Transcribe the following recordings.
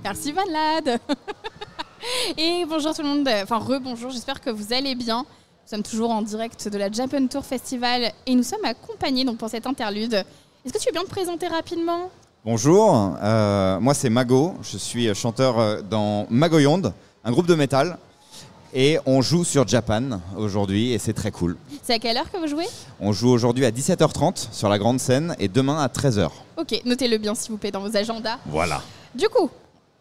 Merci Valade. Et bonjour tout le monde, enfin rebonjour, j'espère que vous allez bien. Nous sommes toujours en direct de la Japan Tour Festival et nous sommes accompagnés donc, pour cette interlude. Est-ce que tu veux bien te présenter rapidement ? Bonjour, moi c'est Mago, je suis chanteur dans Magoyonde, un groupe de métal. Et on joue sur Japan aujourd'hui et c'est très cool. C'est à quelle heure que vous jouez ? On joue aujourd'hui à 17h30 sur la grande scène et demain à 13h. Ok, notez-le bien s'il vous plaît dans vos agendas. Voilà. Du coup,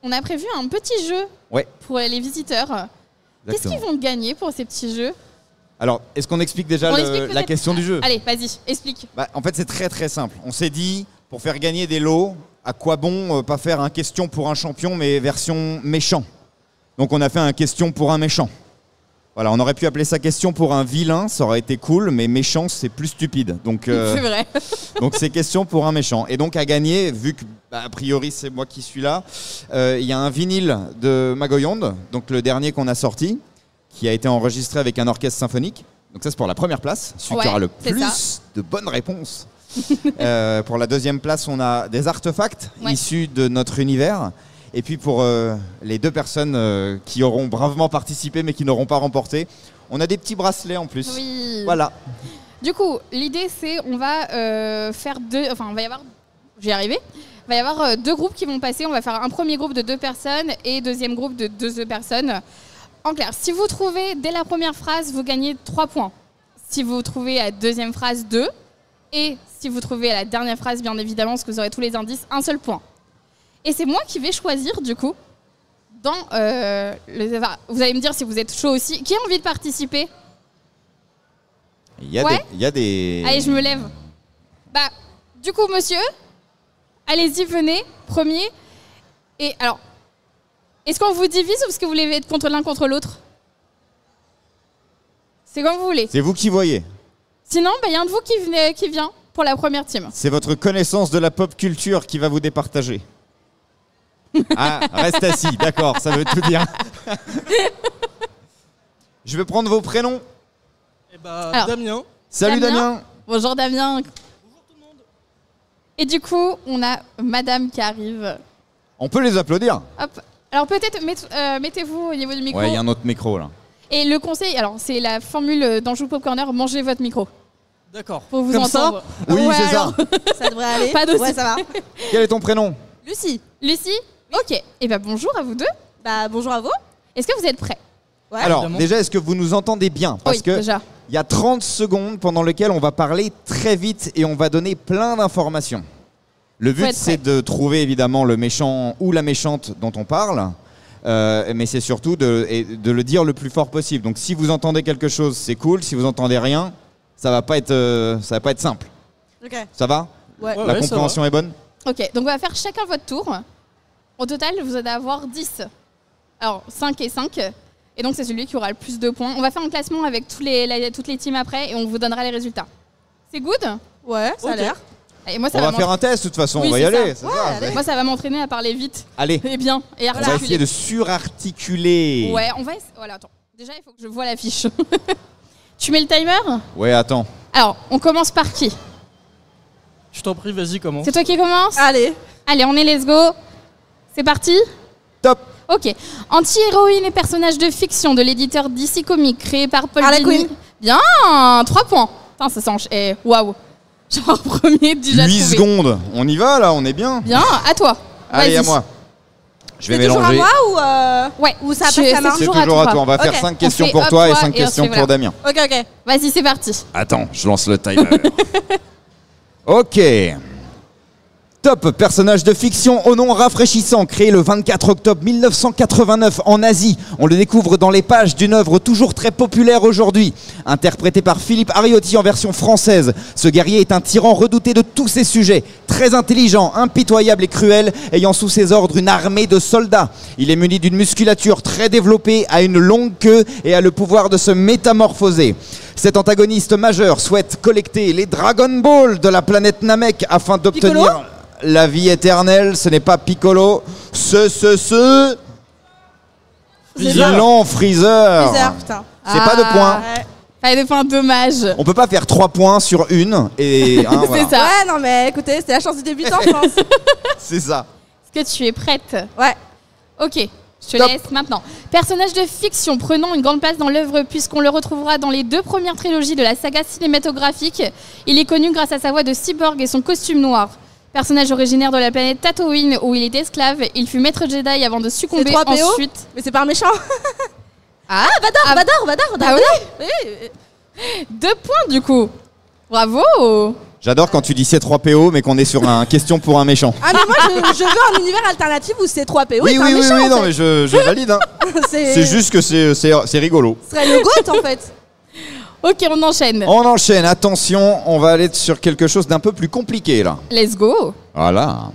on a prévu un petit jeu pour les visiteurs. Qu'est-ce qu'ils vont gagner pour ces petits jeux ? Alors, est-ce qu'on explique déjà la question du jeu ? Allez, vas-y, explique. En fait, c'est très très simple. On s'est dit, pour faire gagner des lots, à quoi bon pas faire un question pour un champion, mais version méchant. Donc on a fait un question pour un méchant. Voilà, on aurait pu appeler ça question pour un vilain, ça aurait été cool, mais méchant c'est plus stupide. Donc c'est vrai. donc c'est question pour un méchant. Et donc à gagner, vu que a priori c'est moi qui suis là, il y a un vinyle de Magoyonde, donc le dernier qu'on a sorti, qui a été enregistré avec un orchestre symphonique. Donc ça c'est pour la première place, celui qui aura le plus de bonnes réponses. Pour la deuxième place, on a des artefacts issus de notre univers. Et puis pour les deux personnes qui auront bravement participé mais qui n'auront pas remporté, on a des petits bracelets en plus. Oui. Voilà. Du coup, l'idée c'est on va faire deux... Enfin, on va y avoir... J'y arrivé. Il va y avoir deux groupes qui vont passer. On va faire un premier groupe de 2 personnes et deuxième groupe de 2 personnes. En clair, si vous trouvez dès la première phrase, vous gagnez 3 points. Si vous trouvez à la deuxième phrase, 2. Et si vous trouvez à la dernière phrase, bien évidemment, parce que vous aurez tous les indices, 1 seul point. Et c'est moi qui vais choisir, du coup, vous allez me dire si vous êtes chaud aussi. Qui a envie de participer ? Il y a des... Allez, je me lève. Du coup, monsieur, allez-y, venez, premier. Et alors, est-ce qu'on vous divise ou est-ce que vous voulez être contre l'un contre l'autre ? C'est comme vous voulez. C'est vous qui voyez. Sinon, il y a un de vous qui vient pour la première team. C'est votre connaissance de la pop culture qui va vous départager. Ah, reste assis, d'accord, ça veut tout dire. Je vais prendre vos prénoms. Alors, Damien. Salut Damien. Bonjour Damien. Bonjour tout le monde. Et du coup, on a madame qui arrive. On peut les applaudir. Hop. Alors peut-être mettez-vous au niveau du micro. Ouais, il y a un autre micro là. Et le conseil, alors c'est la formule d'Anjou Pop Corner, mangez votre micro. D'accord. Pour vous Comme entendre. ça ? Oui, c'est ça. Ça devrait aller. Pas d'aussi. Ouais, ça va. Quel est ton prénom ? Lucie. Lucie ? Ok. Et bonjour à vous deux. Bonjour à vous. Est-ce que vous êtes prêts ? Ouais. Alors, évidemment. déjà, est-ce que vous nous entendez bien ? Parce que déjà. il y a 30 secondes pendant lesquelles on va parler très vite et on va donner plein d'informations. Le but, c'est de trouver évidemment le méchant ou la méchante dont on parle, mais c'est surtout de le dire le plus fort possible. Donc si vous entendez quelque chose, c'est cool. Si vous entendez rien, ça va pas être simple. Ok. Ça va ? Ouais. La compréhension est bonne ? Ok, donc on va faire chacun votre tour. Au total, vous allez avoir 10. Alors 5 et 5. Et donc c'est celui qui aura le plus de points. On va faire un classement avec toutes les teams après et on vous donnera les résultats. C'est good ? Ouais, ça a l'air. Et moi, On va faire un test de toute façon, Oui, on va y c'est aller. ça. C'est ça. Moi, ça va m'entraîner à parler vite. Allez, Et bien. Et on va essayer articuler. de surarticuler. Ouais, on va essayer. Voilà, attends. Déjà, il faut que je vois la fiche. Tu mets le timer ? Ouais, attends. Alors, on commence par qui ? Je t'en prie, vas-y, commence. C'est toi qui commence ? Allez. Allez, on est let's go. C'est parti ? Top. Ok. Anti-héroïne et personnage de fiction de l'éditeur DC Comics créé par Paul Harley Dini. Quinn. Bien, 3 points. Putain, ça s'enchaîne. Waouh. Genre premier déjà 8 trouvé. secondes. On y va là, on est bien. Bien, à toi. Allez, Vas-y. à moi. Je vais C'est toujours à mélanger. moi ou Ouais. Ou ça Tu- passe la c'est main C'est toujours à toujours à toi. toi. On va faire Ok. 5 questions fait pour hop, toi et toi, 5 et questions ensuite, pour voilà. Damien. Ok. Vas-y, c'est parti. Attends, je lance le timer. Ok. Top, personnage de fiction au nom rafraîchissant, créé le 24 octobre 1989 en Asie. On le découvre dans les pages d'une œuvre toujours très populaire aujourd'hui. Interprété par Philippe Ariotti en version française, ce guerrier est un tyran redouté de tous ses sujets. Très intelligent, impitoyable et cruel, ayant sous ses ordres une armée de soldats. Il est muni d'une musculature très développée, a une longue queue et a le pouvoir de se métamorphoser. Cet antagoniste majeur souhaite collecter les Dragon Ball de la planète Namek afin d'obtenir... Piccolo ? La vie éternelle, ce n'est pas Piccolo, Freezer. Violent Freezer. Freezer, putain. C'est pas de points. Ouais. Fallait des points, dommage. On peut pas faire 3 points sur une et hein, voilà. C'est ça. Ouais, non mais écoutez, c'était la chance du débutant, je pense. C'est ça. Est-ce que tu es prête ? Ouais. Ok, je te Top. laisse maintenant. Personnage de fiction prenant une grande place dans l'œuvre puisqu'on le retrouvera dans les 2 premières trilogies de la saga cinématographique. Il est connu grâce à sa voix de cyborg et son costume noir. Personnage originaire de la planète Tatooine où il est esclave, il fut maître Jedi avant de succomber C'est 3PO? ensuite. Mais c'est pas un méchant. Ah, Vador. Ah oui. Oui. 2 points du coup. Bravo. J'adore quand tu dis C3PO, mais qu'on est sur un question pour un méchant. Ah mais moi je veux un univers alternatif où c'est 3PO est un méchant. non, en mais fait. je valide. Hein. C'est juste que c'est rigolo. Ce serait le GOAT en fait. Ok, on enchaîne. On enchaîne, attention, on va aller sur quelque chose d'un peu plus compliqué là. Let's go. Voilà.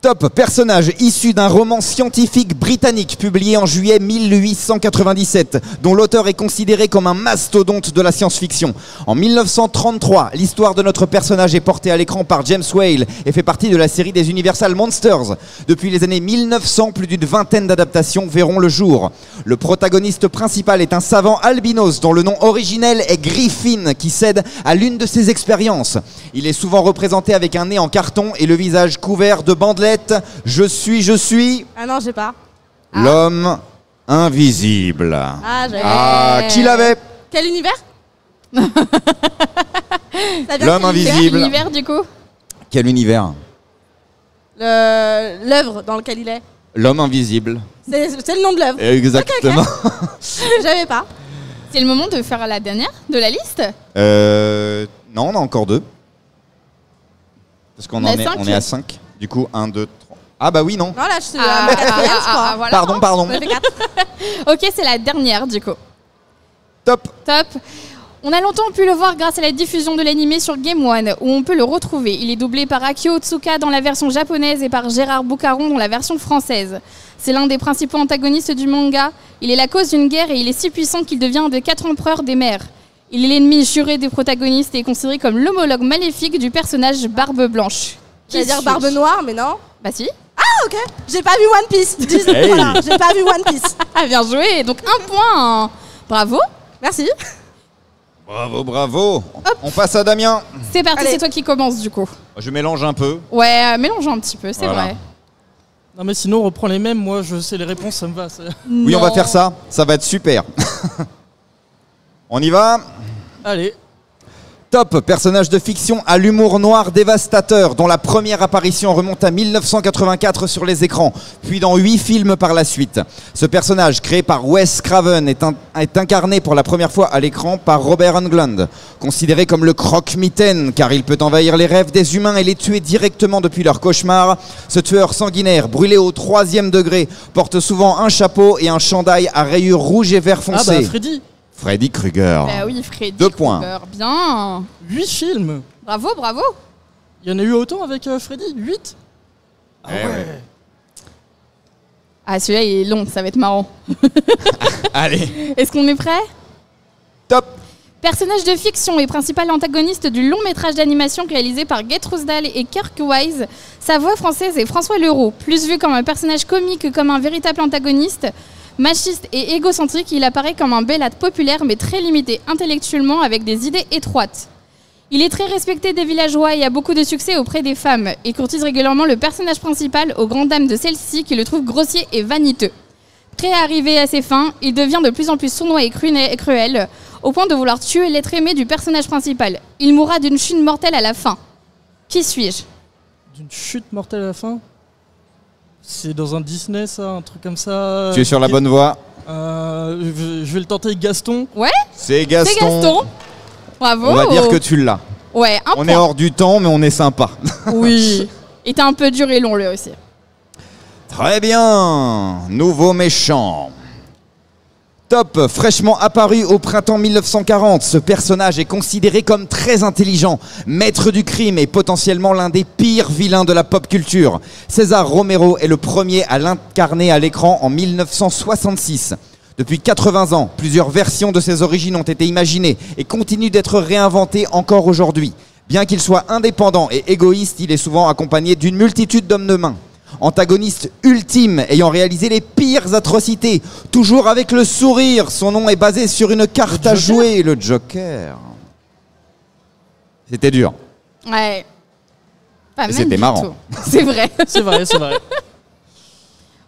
Top, personnage issu d'un roman scientifique britannique publié en juillet 1897, dont l'auteur est considéré comme un mastodonte de la science-fiction. En 1933, l'histoire de notre personnage est portée à l'écran par James Whale et fait partie de la série des Universal Monsters. Depuis les années 1900, plus d'une vingtaine d'adaptations verront le jour. Le protagoniste principal est un savant albinos dont le nom originel est Griffin, qui cède à l'une de ses expériences. Il est souvent représenté avec un nez en carton et le visage couvert de bandelettes. Je suis Ah non j'ai pas. l'homme invisible. Ah j'ai. Ah, qui l'avait? Quel univers? Ça vient L'homme quel univers? invisible. L'univers du coup. Quel univers? L'œuvre dans lequel il est. L'homme invisible. C'est le nom de l'œuvre. Exactement. J'avais pas. C'est le moment de faire la dernière de la liste. Non, on a encore 2. Parce qu'on On a en est, cinq. on est à 5. Du coup, 1, 2, 3. Ah bah oui, non. Non là je suis à ma quatrième je crois. voilà. Pardon. Ça fait 4. Ok, c'est la dernière du coup. Top. Top. On a longtemps pu le voir grâce à la diffusion de l'animé sur Game One, où on peut le retrouver. Il est doublé par Akio Otsuka dans la version japonaise et par Gérard Boucaron dans la version française. C'est l'un des principaux antagonistes du manga. Il est la cause d'une guerre et il est si puissant qu'il devient un des 4 empereurs des mers. Il est l'ennemi juré des protagonistes et est considéré comme l'homologue maléfique du personnage Barbe Blanche. J'allais dire suis-je? Barbe Noire mais non. Bah si. Ah ok. J'ai pas vu One Piece. Hey. Voilà, j'ai pas vu One Piece. Ah, bien joué. Donc 1 point. Bravo. Merci. Bravo. On passe à Damien. C'est parti, Allez. c'est toi qui commence du coup. Je mélange un peu. Ouais, mélangeons un petit peu, c'est Voilà. vrai. Non mais sinon on reprend les mêmes, moi je sais les réponses, ça me va. Oui, on va faire ça. Ça va être super. On y va. Allez, Top, personnage de fiction à l'humour noir dévastateur, dont la première apparition remonte à 1984 sur les écrans, puis dans 8 films par la suite. Ce personnage, créé par Wes Craven, est incarné pour la première fois à l'écran par Robert Englund, considéré comme le croque-mitaine, car il peut envahir les rêves des humains et les tuer directement depuis leur cauchemar. Ce tueur sanguinaire, brûlé au 3e degré, porte souvent un chapeau et un chandail à rayures rouges et vert ah foncé. bah Freddy, Freddy Krueger. Bah oui, Freddy 2 points. Krueger, bien. 8 films. Bravo, bravo. Il y en a eu autant avec Freddy 8. Ah Eh ouais. Ah, celui-là, il est long, ça va être marrant. Allez, Est-ce qu'on est prêt? top. Personnage de fiction et principal antagoniste du long métrage d'animation réalisé par Gertrude Dahl et Kirk Wise, sa voix française est François Leroux. Plus vu comme un personnage comique que comme un véritable antagoniste, machiste et égocentrique, il apparaît comme un bellâtre populaire mais très limité intellectuellement avec des idées étroites. Il est très respecté des villageois et a beaucoup de succès auprès des femmes. Il courtise régulièrement le personnage principal aux grandes dames de celle-ci qui le trouvent grossier et vaniteux. Prêt à arriver à ses fins, il devient de plus en plus sournois et cruel, au point de vouloir tuer l'être aimé du personnage principal. Il mourra d'une chute mortelle à la fin. Qui suis-je? D'une chute mortelle à la fin. C'est dans un Disney ça, un truc comme ça. Tu es sur la bonne voie. Je vais le tenter avec Gaston. Ouais, C'est Gaston. c'est Gaston. Bravo. On va dire que tu l'as. Ouais, un On point. est hors du temps, mais on est sympa. Oui. Il était un peu dur et long lui aussi. Très bien. Nouveau méchant. Top, fraîchement apparu au printemps 1940, ce personnage est considéré comme très intelligent, maître du crime et potentiellement l'un des pires vilains de la pop culture. César Romero est le premier à l'incarner à l'écran en 1966. Depuis 80 ans, plusieurs versions de ses origines ont été imaginées et continuent d'être réinventées encore aujourd'hui. Bien qu'il soit indépendant et égoïste, il est souvent accompagné d'une multitude d'hommes de main. Antagoniste ultime, ayant réalisé les pires atrocités, toujours avec le sourire, son nom est basé sur une carte à jouer, le Joker. C'était dur. Ouais. Pas Mais mal c'était du marrant. tout. C'est vrai. C'est vrai, c'est vrai.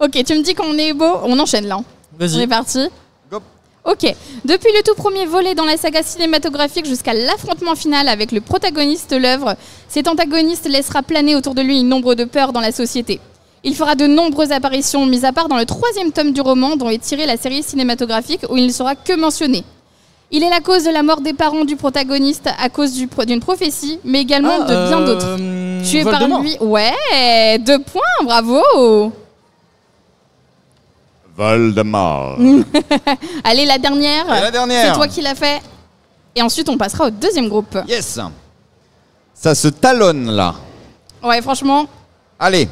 Ok, tu me dis qu'on est beau. On enchaîne là. On est Vas-y. parti. Go. Ok. Depuis le tout premier volet dans la saga cinématographique jusqu'à l'affrontement final avec le protagoniste de l'œuvre, cet antagoniste laissera planer autour de lui une ombre de peur dans la société. Il fera de nombreuses apparitions, mis à part dans le 3e tome du roman dont est tirée la série cinématographique où il ne sera que mentionné. Il est la cause de la mort des parents du protagoniste à cause d'une prophétie, mais également de bien d'autres. Tué par Voldemort. lui. Ouais, 2 points, bravo. Voldemort. Allez, la dernière. Et la dernière. C'est toi qui l'as fait. Et ensuite, on passera au 2e groupe. Yes. Ça se talonne là. Ouais, franchement. Allez.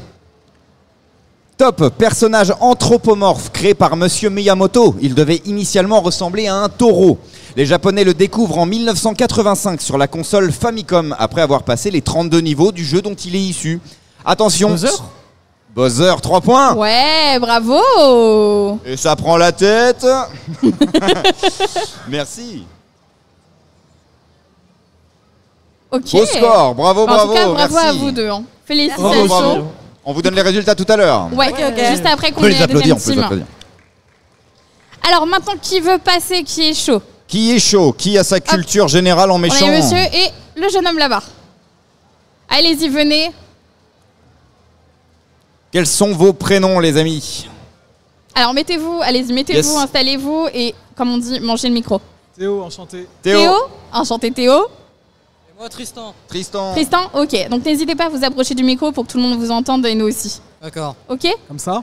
Top, personnage anthropomorphe créé par Monsieur Miyamoto. Il devait initialement ressembler à un taureau. Les Japonais le découvrent en 1985 sur la console Famicom après avoir passé les 32 niveaux du jeu dont il est issu. Attention. Bowser Bowser, 3 points. Ouais, bravo. Et ça prend la tête. Merci. Ok. Beau score, bravo, En bravo. tout cas, bravo merci. à vous deux. Hein. Bravo, Félicitations. bravo. On vous donne les résultats tout à l'heure. Ouais, Ok, ok. juste après On qu'on peut ait les la applaudir, deuxième on peut les team. applaudir. Alors maintenant, qui veut passer, qui est chaud? Qui est chaud? Qui a sa culture générale en On méchant? a monsieur et le jeune homme là-bas. Allez-y, venez. Quels sont vos prénoms, les amis? Alors mettez-vous, allez-y, mettez-vous, Yes. installez-vous et, comme on dit, mangez le micro. Théo, enchanté. Théo. Enchanté Théo. Et moi, Tristan. Tristan. Tristan, ok. Donc n'hésitez pas à vous approcher du micro pour que tout le monde vous entende et nous aussi. D'accord. Ok? Comme ça.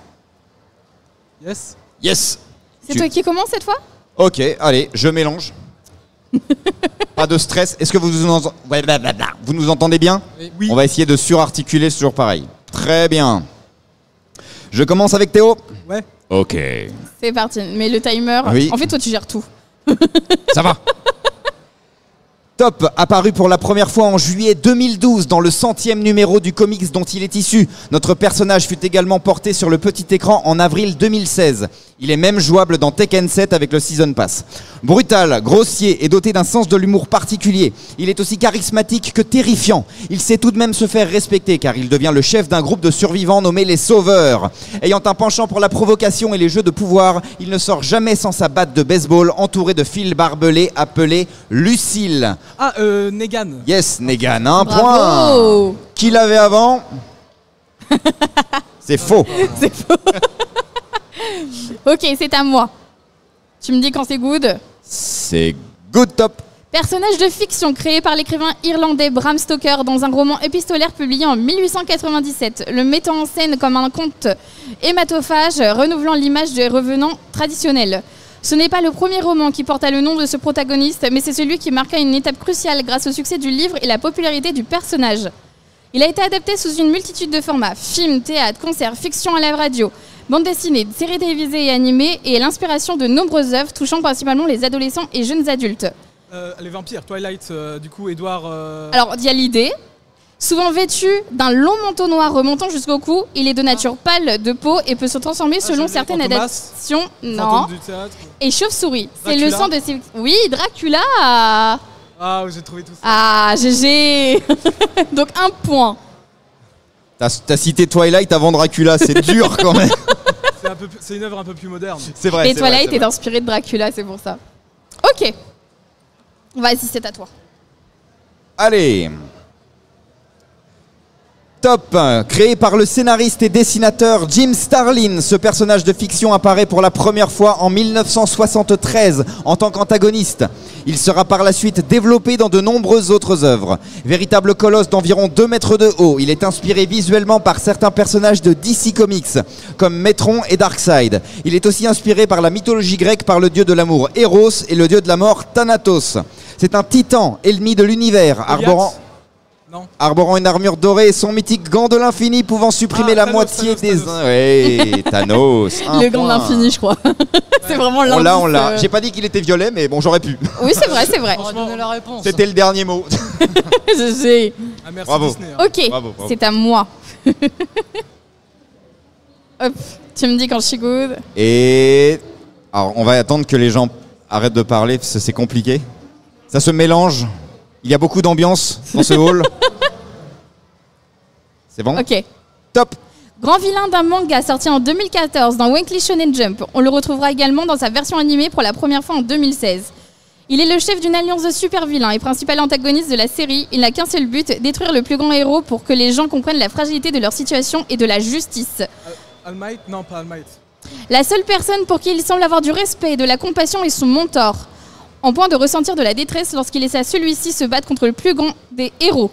Yes. Yes. C'est toi qui commence cette fois? Ok, allez, je mélange. Pas de stress. Est-ce que vous nous entendez bien? Oui. On va essayer de surarticuler, c'est toujours pareil. Très bien. Je commence avec Théo. Ouais. Ok. C'est parti. Mais le timer, Oui. en fait, toi, tu gères tout. Ça va. Top, apparu pour la première fois en juillet 2012 dans le 100e numéro du comics dont il est issu. Notre personnage fut également porté sur le petit écran en avril 2016. Il est même jouable dans Tekken 7 avec le Season Pass. Brutal, grossier et doté d'un sens de l'humour particulier. Il est aussi charismatique que terrifiant. Il sait tout de même se faire respecter car il devient le chef d'un groupe de survivants nommé les Sauveurs. Ayant un penchant pour la provocation et les jeux de pouvoir, il ne sort jamais sans sa batte de baseball entourée de fils barbelés appelés Lucille. Ah, Negan. Yes, Negan, un point. Bravo. Qui l'avait avant? C'est faux. C'est faux. Ok, c'est à moi. Tu me dis quand c'est good. C'est good top. Personnage de fiction créé par l'écrivain irlandais Bram Stoker dans un roman épistolaire publié en 1897, le mettant en scène comme un conte hématophage renouvelant l'image des revenants traditionnels. Ce n'est pas le premier roman qui porta le nom de ce protagoniste, mais c'est celui qui marqua une étape cruciale grâce au succès du livre et la popularité du personnage. Il a été adapté sous une multitude de formats, films, théâtre, concerts, fiction à la radio, bande dessinée, séries télévisées et animées, et est l'inspiration de nombreuses œuvres touchant principalement les adolescents et jeunes adultes. Les vampires, Twilight, du coup, Edward. Alors, il y a l'idée. Souvent vêtu d'un long manteau noir remontant jusqu'au cou, il est de nature pâle de peau et peut se transformer selon j'ai certaines Fantomas, adaptations. Non. Fantôme du théâtre. Et chauve-souris. C'est Dracula. le sang de ses... Oui, Dracula. Ah, j'ai trouvé tout ça. Ah, GG. Donc, 1 point. T'as cité Twilight avant Dracula, c'est dur quand même. C'est une œuvre un peu plus moderne. C'est vrai. Et c'est vrai, Twilight c'est est vrai. inspiré de Dracula, c'est pour ça. Ok. Vas-y, c'est à toi. Allez. Top, créé par le scénariste et dessinateur Jim Starlin, ce personnage de fiction apparaît pour la première fois en 1973 en tant qu'antagoniste. Il sera par la suite développé dans de nombreuses autres œuvres. Véritable colosse d'environ 2 mètres de haut, il est inspiré visuellement par certains personnages de DC Comics, comme Metron et Darkseid. Il est aussi inspiré par la mythologie grecque par le dieu de l'amour Eros et le dieu de la mort Thanatos. C'est un titan, ennemi de l'univers, arborant une armure dorée et son mythique gant de l'infini pouvant supprimer la Thanos, moitié Thanos, des... Thanos. Ouais, Thanos. Le gant de l'infini, je crois. C'est vraiment l'indice. On l'a. J'ai pas dit qu'il était violet, mais bon, j'aurais pu. Oui, c'est vrai, c'est vrai. On va donner la réponse. C'était le dernier mot. GG. Ah, merci Bravo. Disney. hein. Ok, Bravo, bravo. c'est à moi. Hop, tu me dis quand je suis good. Et... Alors, on va attendre que les gens arrêtent de parler, parce que c'est compliqué. Ça se mélange. Il y a beaucoup d'ambiance dans ce hall. C'est bon? Ok. Top. Grand vilain d'un manga sorti en 2014 dans Weekly Shonen Jump. On le retrouvera également dans sa version animée pour la première fois en 2016. Il est le chef d'une alliance de super vilains et principal antagoniste de la série. Il n'a qu'un seul but, détruire le plus grand héros pour que les gens comprennent la fragilité de leur situation et de la justice. All Might? Non, pas All Might. La seule personne pour qui il semble avoir du respect et de la compassion est son mentor, en point de ressentir de la détresse lorsqu'il laisse à celui-ci se battre contre le plus grand des héros.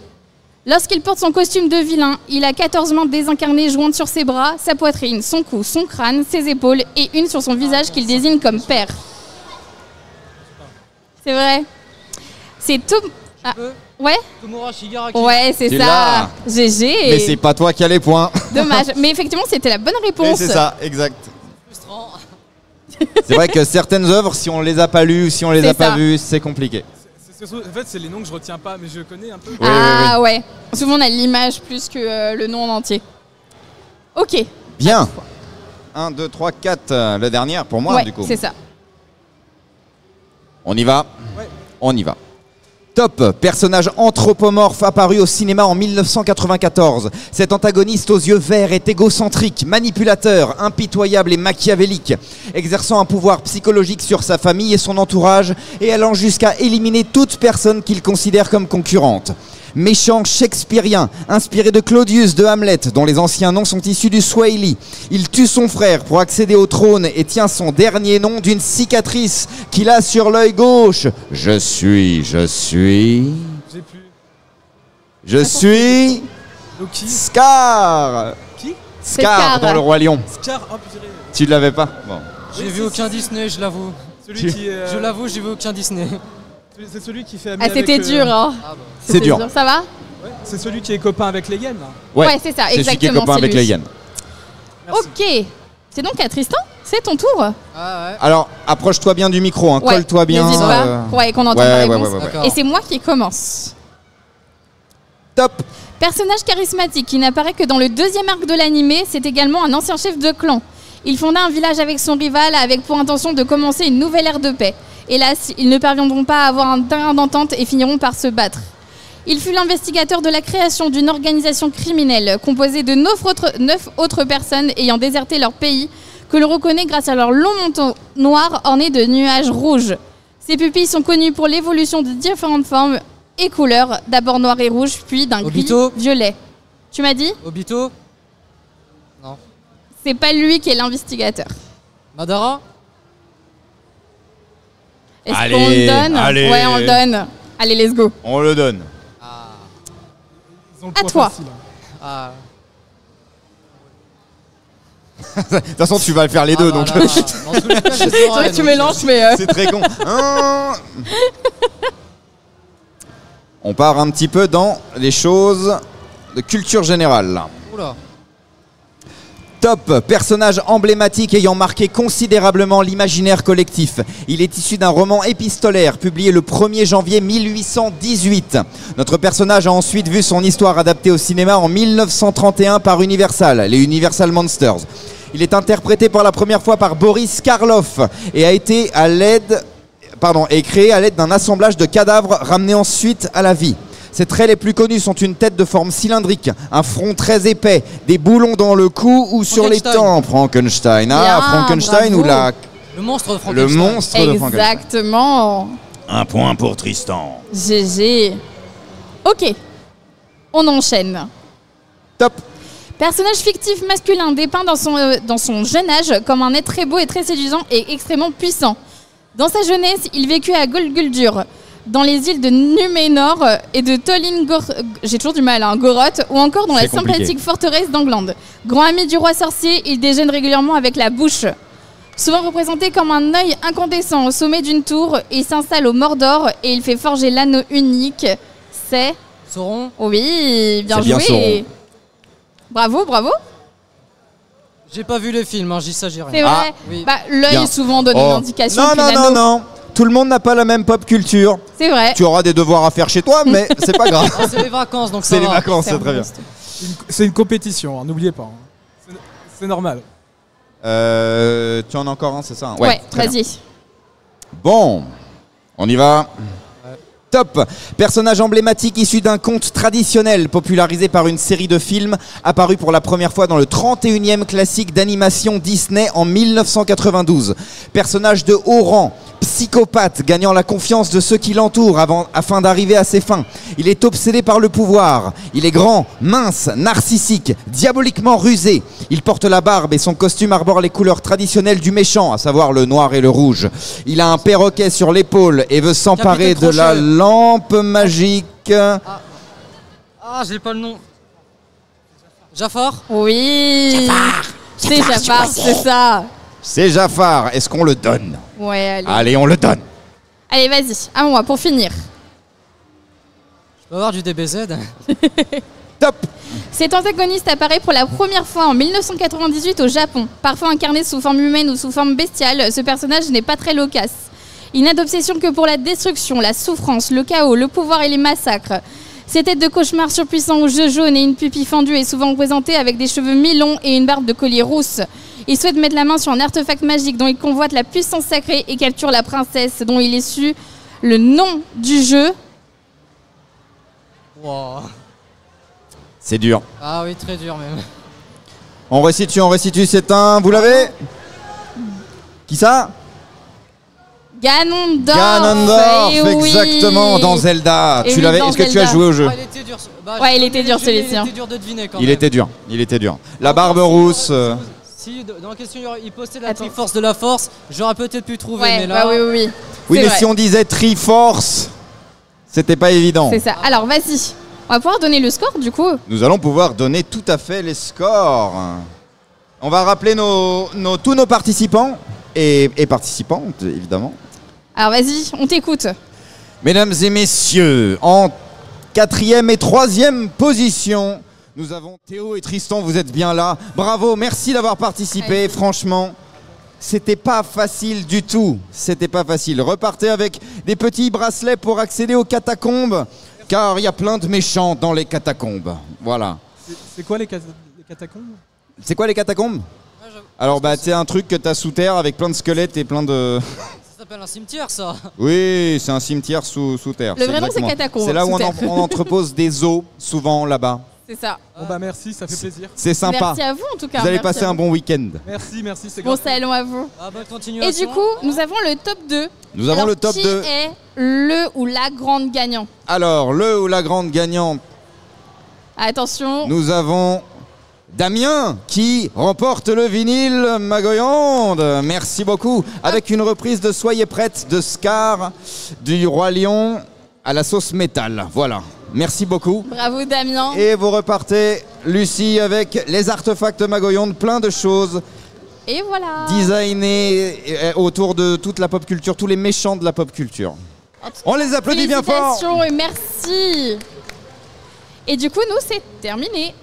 Lorsqu'il porte son costume de vilain, il a 14 mains désincarnées jointes sur ses bras, sa poitrine, son cou, son crâne, ses épaules et une sur son visage qu'il désigne comme père. C'est vrai. C'est tout. Ah, ouais. Tomura Shigaraki. Ouais, c'est Tu ça. l'as. GG. Mais c'est pas toi qui as les points. Dommage. Mais effectivement, c'était la bonne Mais réponse. c'est ça, exact. Frustrant. C'est vrai que certaines œuvres, si on les a pas lues ou si on les C'est a pas ça. vues, c'est compliqué. En fait, c'est les noms que je retiens pas, mais je connais un peu. Oui, Ah ouais. Souvent, on a l'image plus que le nom en entier. Ok. Bien. 1, 2, 3, 4. Le dernier pour moi, Ouais, du coup. c'est ça. On y va. Ouais. On y va. Top, personnage anthropomorphe apparu au cinéma en 1994. Cet antagoniste aux yeux verts est égocentrique, manipulateur, impitoyable et machiavélique, exerçant un pouvoir psychologique sur sa famille et son entourage et allant jusqu'à éliminer toute personne qu'il considère comme concurrente. Méchant shakespearien, inspiré de Claudius de Hamlet, dont les anciens noms sont issus du Swahili. Il tue son frère pour accéder au trône et tient son dernier nom d'une cicatrice qu'il a sur l'œil gauche. Je suis... J'ai pu. Je suis... Loki. Scar. Qui? Scar dans Le Roi Lion. Scar. Oh, purée. Tu l'avais pas? Bon. J'ai Oui, vu si, aucun si. Disney, je l'avoue. Celui qui est. Je l'avoue, j'ai vu aucun Disney. C'est celui qui fait ami Ah, c'était avec, dur, hein. Ah bah. C'est C'était dur. Ça va? Ouais, c'est celui qui est copain avec les hyènes. Là. Ouais, c'est ça, C'est celui qui est exactement, copain c'est avec lui. les hyènes. Merci. Ok. C'est donc à Tristan? C'est ton tour? Ah ouais. Alors, approche-toi bien du micro, hein. Ouais, Colle-toi bien. n'hésite pas. Ouais, qu'on entende la réponse. D'accord. Et c'est moi qui commence. Top. Personnage charismatique qui n'apparaît que dans le deuxième arc de l'animé, c'est également un ancien chef de clan. Il fonda un village avec son rival avec pour intention de commencer une nouvelle ère de paix. Hélas, ils ne parviendront pas à avoir un terrain d'entente et finiront par se battre. Il fut l'investigateur de la création d'une organisation criminelle composée de 9 autres personnes ayant déserté leur pays, que l'on reconnaît grâce à leur long manteau noir orné de nuages rouges. Ces pupilles sont connues pour l'évolution de différentes formes et couleurs, d'abord noir et rouge, puis d'un gris Obito. violet. Tu m'as dit? Obito. Non. C'est pas lui qui est l'investigateur. Madara. Est-ce Allez, qu'on le donne? allez. Ouais, on le donne. Allez, let's go. On le donne. Ah. Ils ont le À point toi. facile, hein. Ah. De toute façon, tu vas le faire les deux, Ah, donc voilà. Dans tous les cas, je les aurais, tu donc, mélanges, mais... c'est très con. Hein. On part un petit peu dans les choses de culture générale. Oula. Top, personnage emblématique ayant marqué considérablement l'imaginaire collectif. Il est issu d'un roman épistolaire publié le 1er janvier 1818. Notre personnage a ensuite vu son histoire adaptée au cinéma en 1931 par Universal, les Universal Monsters. Il est interprété pour la première fois par Boris Karloff et a été créé à l'aide d'un assemblage de cadavres ramenés ensuite à la vie. Ses traits les plus connus sont une tête de forme cylindrique, un front très épais, des boulons dans le cou ou sur les Frankenstein. tempes. Frankenstein. Ah, Bien, Frankenstein bravo. ou la... Le monstre de le Frankenstein. monstre de Frankenstein. Exactement. Un point pour Tristan. GG. Ok. On enchaîne. Top. Personnage fictif masculin dépeint dans son jeune âge comme un être très beau et très séduisant et extrêmement puissant. Dans sa jeunesse, il vécut à Gol-Guldur, dans les îles de Numénor et de j'ai toujours du mal, Goroth, ou encore dans la C'est compliqué. sympathique forteresse d'Angland. Grand ami du roi sorcier, il déjeune régulièrement avec la bouche. Souvent représenté comme un œil incandescent au sommet d'une tour, il s'installe au Mordor et il fait forger l'anneau unique. C'est... Sauron. Oui, bien C'est bien joué. Sauron. Bravo, bravo. J'ai pas vu les films, j'y sais rien. C'est vrai. oui. Bah, l'œil Bien. souvent donne une indication. Non, puis non, non, l'anneau. non. Tout le monde n'a pas la même pop culture. C'est vrai. Tu auras des devoirs à faire chez toi, mais c'est pas grave. Ah, c'est les vacances, donc ça C'est les va. vacances, c'est très bien. C'est une compétition, hein, n'oubliez pas. hein. C'est normal. Tu en as encore un, c'est ça? Ouais, très bien. vas-y. Bon, on y va. Top. Personnage emblématique issu d'un conte traditionnel popularisé par une série de films apparu pour la première fois dans le 31e classique d'animation Disney en 1992. Personnage de haut rang, psychopathe, gagnant la confiance de ceux qui l'entourent afin d'arriver à ses fins. Il est obsédé par le pouvoir. Il est grand, mince, narcissique, diaboliquement rusé. Il porte la barbe et son costume arbore les couleurs traditionnelles du méchant, à savoir le noir et le rouge. Il a un perroquet sur l'épaule et veut s'emparer de la lampe magique. Ah, j'ai pas le nom. Jafar? Oui. C'est Jafar, c'est ça. C'est Jafar. Est-ce qu'on le donne? Ouais, allez. Allez, on le donne. Allez, vas-y, à moi pour finir. Je peux avoir du DBZ? Top. Cet antagoniste apparaît pour la première fois en 1998 au Japon. Parfois incarné sous forme humaine ou sous forme bestiale, ce personnage n'est pas très loquace. Il n'a d'obsession que pour la destruction, la souffrance, le chaos, le pouvoir et les massacres. Ses têtes de cauchemar surpuissants aux yeux jaunes et une pupille fendue est souvent représentée avec des cheveux mi-longs et une barbe de collier rousse. Il souhaite mettre la main sur un artefact magique dont il convoite la puissance sacrée et capture la princesse dont il est su le nom du jeu. Wow. C'est dur. Ah oui, très dur même. On restitue, c'est un... Vous l'avez? Qui ça? Ganondorf. Ganondorf, Eh oui. exactement, dans Zelda. Et Tu oui, l'avais? dans Est-ce que tu as Zelda. joué au jeu? Ah, il était dur. Ouais, il était dur, celui-ci, hein. Il était dur de deviner quand Il même. était dur. La barbe rousse. Si dans la question il postait la Triforce de la Force, j'aurais peut-être pu trouver, Ouais, mais là... bah oui. Oui, C'est mais vrai. si on disait Triforce, c'était pas évident. C'est ça. Alors, vas-y. On va pouvoir donner le score, du coup. Nous allons pouvoir donner tout à fait les scores. On va rappeler tous nos participants et participantes, évidemment. Alors, vas-y, on t'écoute. Mesdames et messieurs, en 4e et 3e position, nous avons Théo et Tristan, vous êtes bien là. Bravo, merci d'avoir participé, Ouais. franchement. C'était pas facile du tout, c'était pas facile. Repartez avec des petits bracelets pour accéder aux catacombes, car il y a plein de méchants dans les catacombes. Voilà. C'est quoi les catacombes? C'est quoi les catacombes? Alors bah c'est un truc que t'as sous terre avec plein de squelettes et plein de... Ça s'appelle un cimetière, ça. Oui, c'est un cimetière sous terre. Le vrai nom, c'est exactement. catacombe, C'est là où sous terre. on entrepose des os, souvent là-bas. C'est ça. Bon bah merci, ça fait plaisir. C'est sympa. Merci à vous, en tout cas. Vous allez Merci passer à un vous. bon week-end. Merci, c'est Bon grave. salon à vous. Ah, bonne continuation. Et du coup, nous avons le top 2. Nous avons Alors, le top qui 2. est le ou la grande gagnant? Alors, le ou la grande gagnante, Attention. nous avons Damien qui remporte le vinyle Magoyande. Merci beaucoup. Avec une reprise de Soyez prête de Scar du Roi Lion à la sauce métal. Voilà. Merci beaucoup. Bravo, Damien. Et vous repartez, Lucie, avec les artefacts Magoyonde, plein de choses Et voilà. designées autour de toute la pop culture, tous les méchants de la pop culture. On les applaudit bien fort. Félicitations et merci. Et du coup, nous, c'est terminé.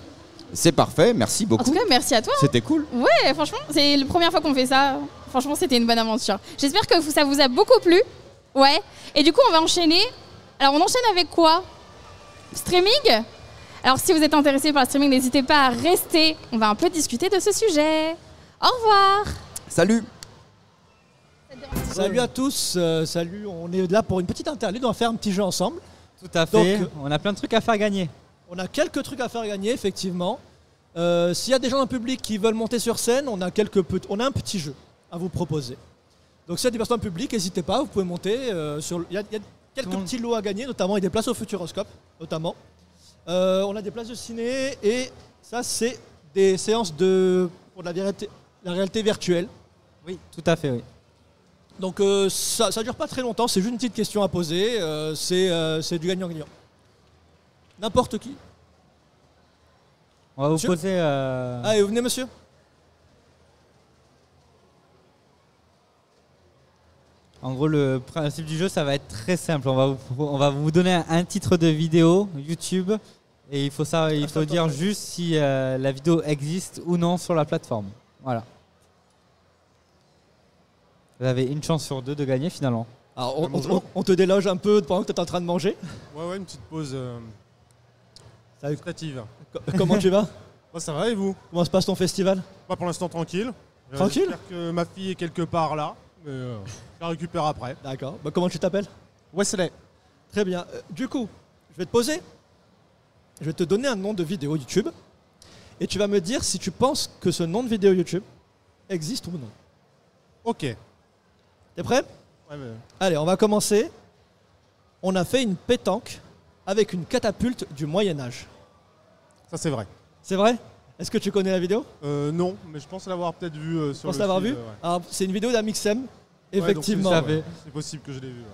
C'est parfait, merci En beaucoup. tout cas, merci à toi. C'était cool. Ouais, franchement, c'est la première fois qu'on fait ça. Franchement, c'était une bonne aventure. J'espère que ça vous a beaucoup plu. Ouais. Et du coup, on va enchaîner. Alors, on enchaîne avec quoi? Streaming? Alors, si vous êtes intéressé par le streaming, n'hésitez pas à rester. On va un peu discuter de ce sujet. Au revoir. Salut. Salut à tous, salut, on est là pour une petite interlude, on va faire un petit jeu ensemble. Tout à fait, Donc, on a plein de trucs à faire gagner. On a quelques trucs à faire gagner, effectivement. S'il y a des gens dans le public qui veulent monter sur scène, on a un petit jeu à vous proposer. Donc s'il y a des personnes dans le public, n'hésitez pas, vous pouvez monter. Il y a quelques petits lots à gagner, notamment il y a des places au Futuroscope, notamment. On a des places de ciné et ça c'est des séances pour la réalité virtuelle. Oui, tout à fait, oui. Donc ça dure pas très longtemps, c'est juste une petite question à poser, c'est du gagnant-gagnant. N'importe qui. On va vous Monsieur poser... Allez, venez monsieur. En gros, le principe du jeu, ça va être très simple. On va vous donner un titre de vidéo YouTube et il faut dire juste si la vidéo existe ou non sur la plateforme. Voilà. Vous avez une chance sur deux de gagner finalement. Alors, on te déloge un peu pendant que tu es en train de manger. Ouais, une petite pause gustative. Comment tu vas? Moi, ça va et vous? Comment se passe ton festival? Pas pour l'instant tranquille. Tranquille? J'espère que ma fille est quelque part là, mais je la récupère après. D'accord. Bah, comment tu t'appelles? Wesley. Très bien. Du coup, je vais te donner un nom de vidéo YouTube et tu vas me dire si tu penses que ce nom de vidéo YouTube existe ou non. Ok. T'es prêt? Ouais, mais... Allez, on va commencer. On a fait une pétanque avec une catapulte du Moyen-Âge. Ça, c'est vrai. C'est vrai? Est-ce que tu connais la vidéo? Non, mais je pense l'avoir peut-être vu sur Tu penses le l'avoir feed, vu? Alors, c'est une vidéo d'Amixem. Ouais, donc Effectivement. c'est possible que je l'ai vu.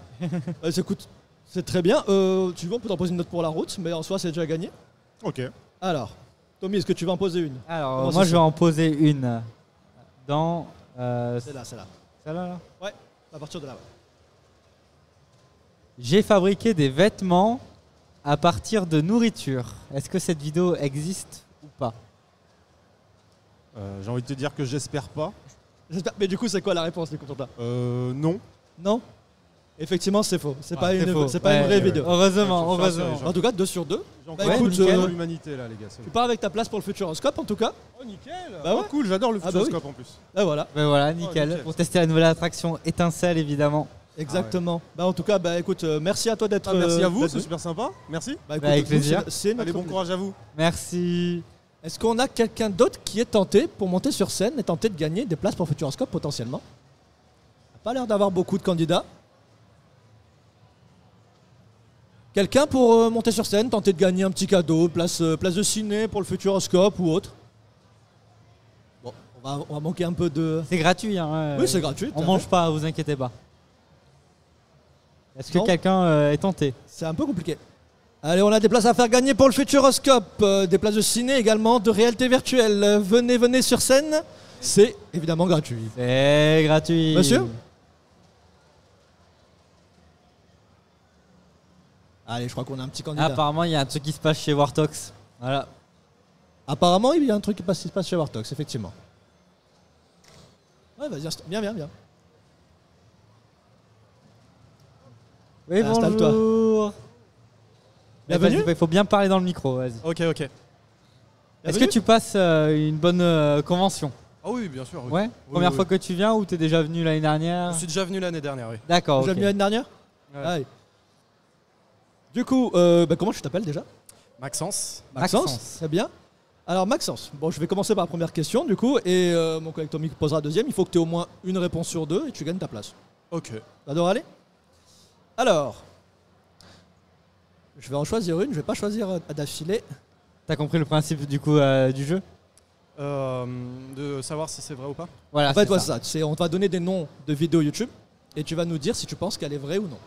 Écoute, c'est très bien. Tu veux, on peut t'en poser une note pour la route, mais en soi, c'est déjà gagné. Ok. Alors, Tommy, est-ce que tu vas en poser une? Alors, Comment moi, ça je vais en poser une dans. C'est là, c'est là. Celle-là, là. Ouais, à partir de là. Ouais. J'ai fabriqué des vêtements à partir de nourriture. Est-ce que cette vidéo existe ou pas? J'ai envie de te dire que j'espère pas. Mais du coup, c'est quoi la réponse, du coup, pour toi? Non. Non? Effectivement, c'est faux. C'est Ah, pas, c'est une, faux. c'est pas Ouais, une vraie ouais, vidéo. Heureusement, Ouais, je suis heureusement. rassuré, En tout cas, 2 sur 2. J'encourage Bah, écoute, l'humanité là, les gars. Tu pars avec ta place pour le Futuroscope, en tout cas. Oh, nickel. Bah ouais. Cool, j'adore le Ah bah oui. futuroscope en plus. Là, voilà. Ben voilà, nickel. nickel. Pour tester la nouvelle attraction Étincelle, évidemment. Exactement. Bah, en tout cas, bah, écoute, merci à toi d'être. Ah, merci à vous, d'être c'est venu. super sympa. Merci. Bah, écoute, avec nous, plaisir. c'est notre Allez, bon plaisir. courage à vous. Merci. Est-ce qu'on a quelqu'un d'autre qui est tenté pour monter sur scène et tenter de gagner des places pour Futuroscope potentiellement? Pas l'air d'avoir beaucoup de candidats. Quelqu'un pour monter sur scène, tenter de gagner un petit cadeau, place de ciné pour le Futuroscope ou autre? Bon, on va manquer un peu de... C'est gratuit. Hein, Oui, c'est gratuit. On tout à mange fait. pas, vous inquiétez pas. Est-ce que Non. quelqu'un est tenté? C'est un peu compliqué. Allez, on a des places à faire gagner pour le Futuroscope, des places de ciné également, de réalité virtuelle. Venez sur scène, c'est évidemment gratuit. C'est gratuit. Monsieur? Allez, je crois qu'on a un petit candidat. Apparemment, il y a un truc qui se passe chez Wartox. Voilà. Apparemment, il y a un truc qui se passe chez Wartox, effectivement. Ouais, vas-y, viens. Oui, Installe-toi. bonjour. Bienvenue. Il faut bien parler dans le micro, vas-y. Ok. Est-ce Bienvenue. que tu passes une bonne convention? Ah oui, bien sûr. Oui. Ouais. Oui, Première oui, fois que tu viens ou t'es déjà venu l'année dernière? Je suis déjà venu l'année dernière, oui. D'accord, ok. Déjà venu l'année dernière? Ouais. Allez. Du coup, comment tu t'appelles déjà? Maxence. Maxence. Très bien. Alors Maxence, bon, je vais commencer par la première question du coup, et mon collègue Tommy posera la deuxième. Il faut que tu aies au moins une réponse sur 2 et tu gagnes ta place. Ok. Ça devrait aller? Alors, je vais en choisir une, je vais pas choisir d'affilée. T'as compris le principe du coup du jeu? De savoir si c'est vrai ou pas. Voilà. En fait, c'est voilà, ça. c'est ça. On va donner des noms de vidéos YouTube et tu vas nous dire si tu penses qu'elle est vraie ou non.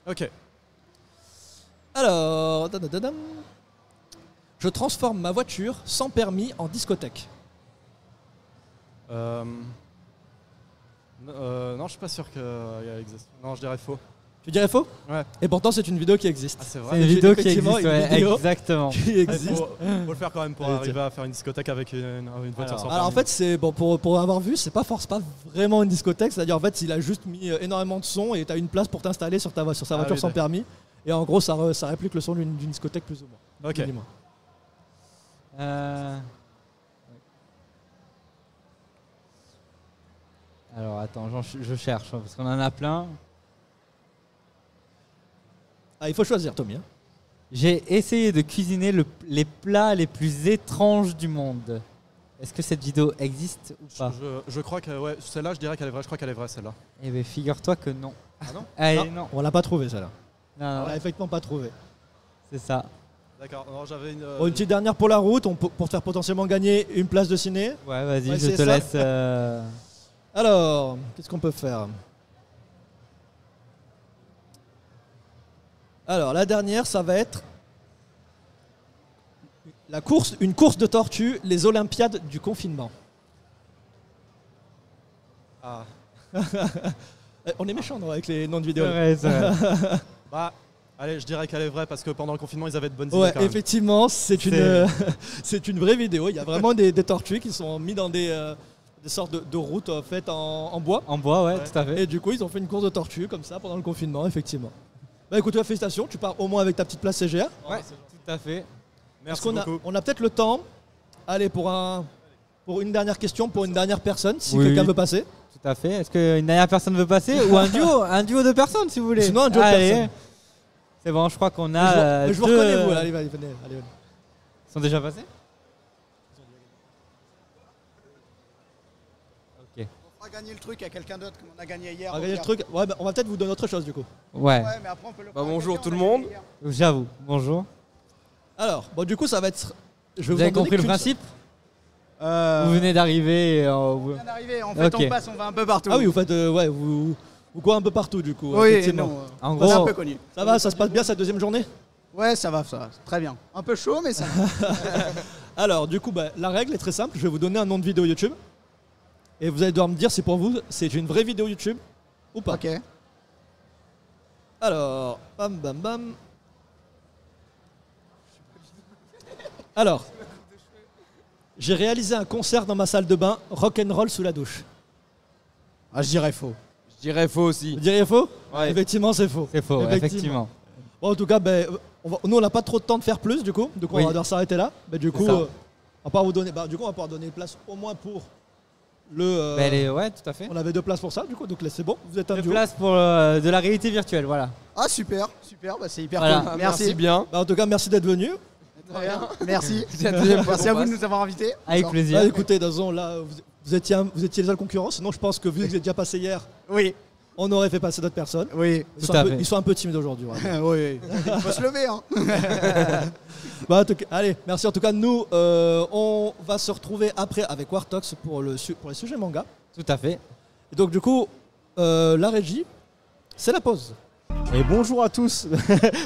Ok. Alors, je transforme ma voiture sans permis en discothèque. Non, je suis pas sûr qu'elle existe. Non, je dirais faux. Tu dirais faux? Ouais. Et pourtant, c'est une vidéo qui existe. Ah, c'est C'est vrai. une vidéo qui Effectivement, existe, une ouais, vidéo. exactement. Qui existe. Faut le faire quand même pour Allez, arriver à faire une discothèque avec une voiture sans Alors en permis. fait, c'est bon pour avoir vu, c'est pas vraiment une discothèque. C'est-à-dire en fait, il a juste mis énormément de son et tu as une place pour t'installer sur sa voiture oui, sans permis. Et en gros, ça réplique le son d'une discothèque plus ou moins. Ok. Plus ou moins. Alors attends, je cherche hein, parce qu'on en a plein. Ah, il faut choisir, Tommy. Hein. J'ai essayé de cuisiner les plats les plus étranges du monde. Est-ce que cette vidéo existe ou pas? Je crois que ouais, celle-là, je dirais qu'elle est vraie. Je crois qu'elle est vraie, celle-là. Eh bien, figure-toi que non. Ah non? Allez, non. On l'a pas trouvé celle-là. Non, On non, l'a effectivement pas trouvé. c'est ça. D'accord. Non, j'avais une. Bon, une petite dernière pour la route, pour te faire potentiellement gagner une place de ciné. Ouais, vas-y, Ouais, je c'est te ça. laisse. Alors, qu'est-ce qu'on peut faire? Alors, la dernière, ça va être une course de tortue, les Olympiades du confinement. Ah. On est méchants non, avec les noms de vidéos. Ouais, c'est vrai. Bah, allez, je dirais qu'elle est vraie parce que pendant le confinement, ils avaient de bonnes idées Ouais, quand même. effectivement, c'est une vraie vidéo. Il y a vraiment des tortues qui sont mis dans des sortes de routes faites en bois. En bois, ouais, Ouais. tout à fait. Et du coup, ils ont fait une course de tortues comme ça pendant le confinement, effectivement. Bah écoute, félicitations, tu pars au moins avec ta petite place CGR. Ouais, tout à fait. Merci Est-ce qu'on beaucoup. on a peut-être le temps? Allez, pour une dernière question, pour une dernière personne, si Oui, quelqu'un oui. veut passer. Tout à fait. Est-ce qu'une dernière personne veut passer ou un duo de personnes si vous voulez? Sinon, un duo de Allez. personnes. C'est bon, je crois qu'on Mais a. je vous deux- reconnais, vous. Allez, venez. Ils sont déjà passés? Ok. On fera gagner le truc à quelqu'un d'autre comme on a gagné hier. On va gagner le truc. Ouais, bah, on va peut-être vous donner autre chose du coup. Ouais. Ouais, mais après on peut le Bah, faire à bonjour quelqu'un, tout on le a monde. gagné hier. J'avoue. Bonjour. Alors, bon, du coup, ça va être. Je vais Vous avez en donner compris le qu'une principe? Euh, Vous venez d'arriver. et, on vient d'arriver, en fait Ok. on passe, on va un peu partout. Ah oui, vous faites. Ouais, vous courez un peu partout du coup. Oui, effectivement. non. En On est un gros, peu connu. Ça va, ça se passe bien cette deuxième journée? Ouais, ça va, très bien. Un peu chaud, mais ça va. Alors, du coup, bah, la règle est très simple. Je vais vous donner un nom de vidéo YouTube. Et vous allez devoir me dire si pour vous c'est une vraie vidéo YouTube ou pas. Ok. Alors, bam bam bam. Alors, j'ai réalisé un concert dans ma salle de bain, rock'n'roll sous la douche. Ah, je dirais faux. Je dirais faux aussi. Vous diriez faux? Ouais. Effectivement, c'est faux. c'est faux, effectivement. Bon, en tout cas, ben, nous on n'a pas trop de temps de faire plus du coup, donc on Oui. va devoir s'arrêter là. Ben, du coup, ça. on va pouvoir vous donner, du coup, on va pouvoir donner place au moins pour le. Ouais, tout à fait. On avait 2 places pour ça, du coup, donc là c'est bon. Vous êtes un Deux duo. places pour de la réalité virtuelle, voilà. Ah, super, bah, c'est hyper Voilà. cool. Ah, Merci. bien. Bah, en tout cas, merci d'être venu. De rien. Merci. C'est la deuxième fois Merci qu'on à vous de passe. nous avoir invités. Avec Encore. plaisir. Bah, écoutez, Dazon, là, vous étiez les seuls concurrents. Sinon, je pense que vu que vous êtes déjà passé hier, Oui, on aurait fait passer d'autres personnes. oui. Ils Tout sont, à un peu, fait. ils sont un peu timides aujourd'hui. Voilà. Oui, il faut se lever, hein. Bah, en tout cas, allez, merci en tout cas. Nous, on va se retrouver après avec Wartox pour les sujets manga. Tout à fait. Et donc, du coup, la régie, c'est la pause. Et bonjour à tous.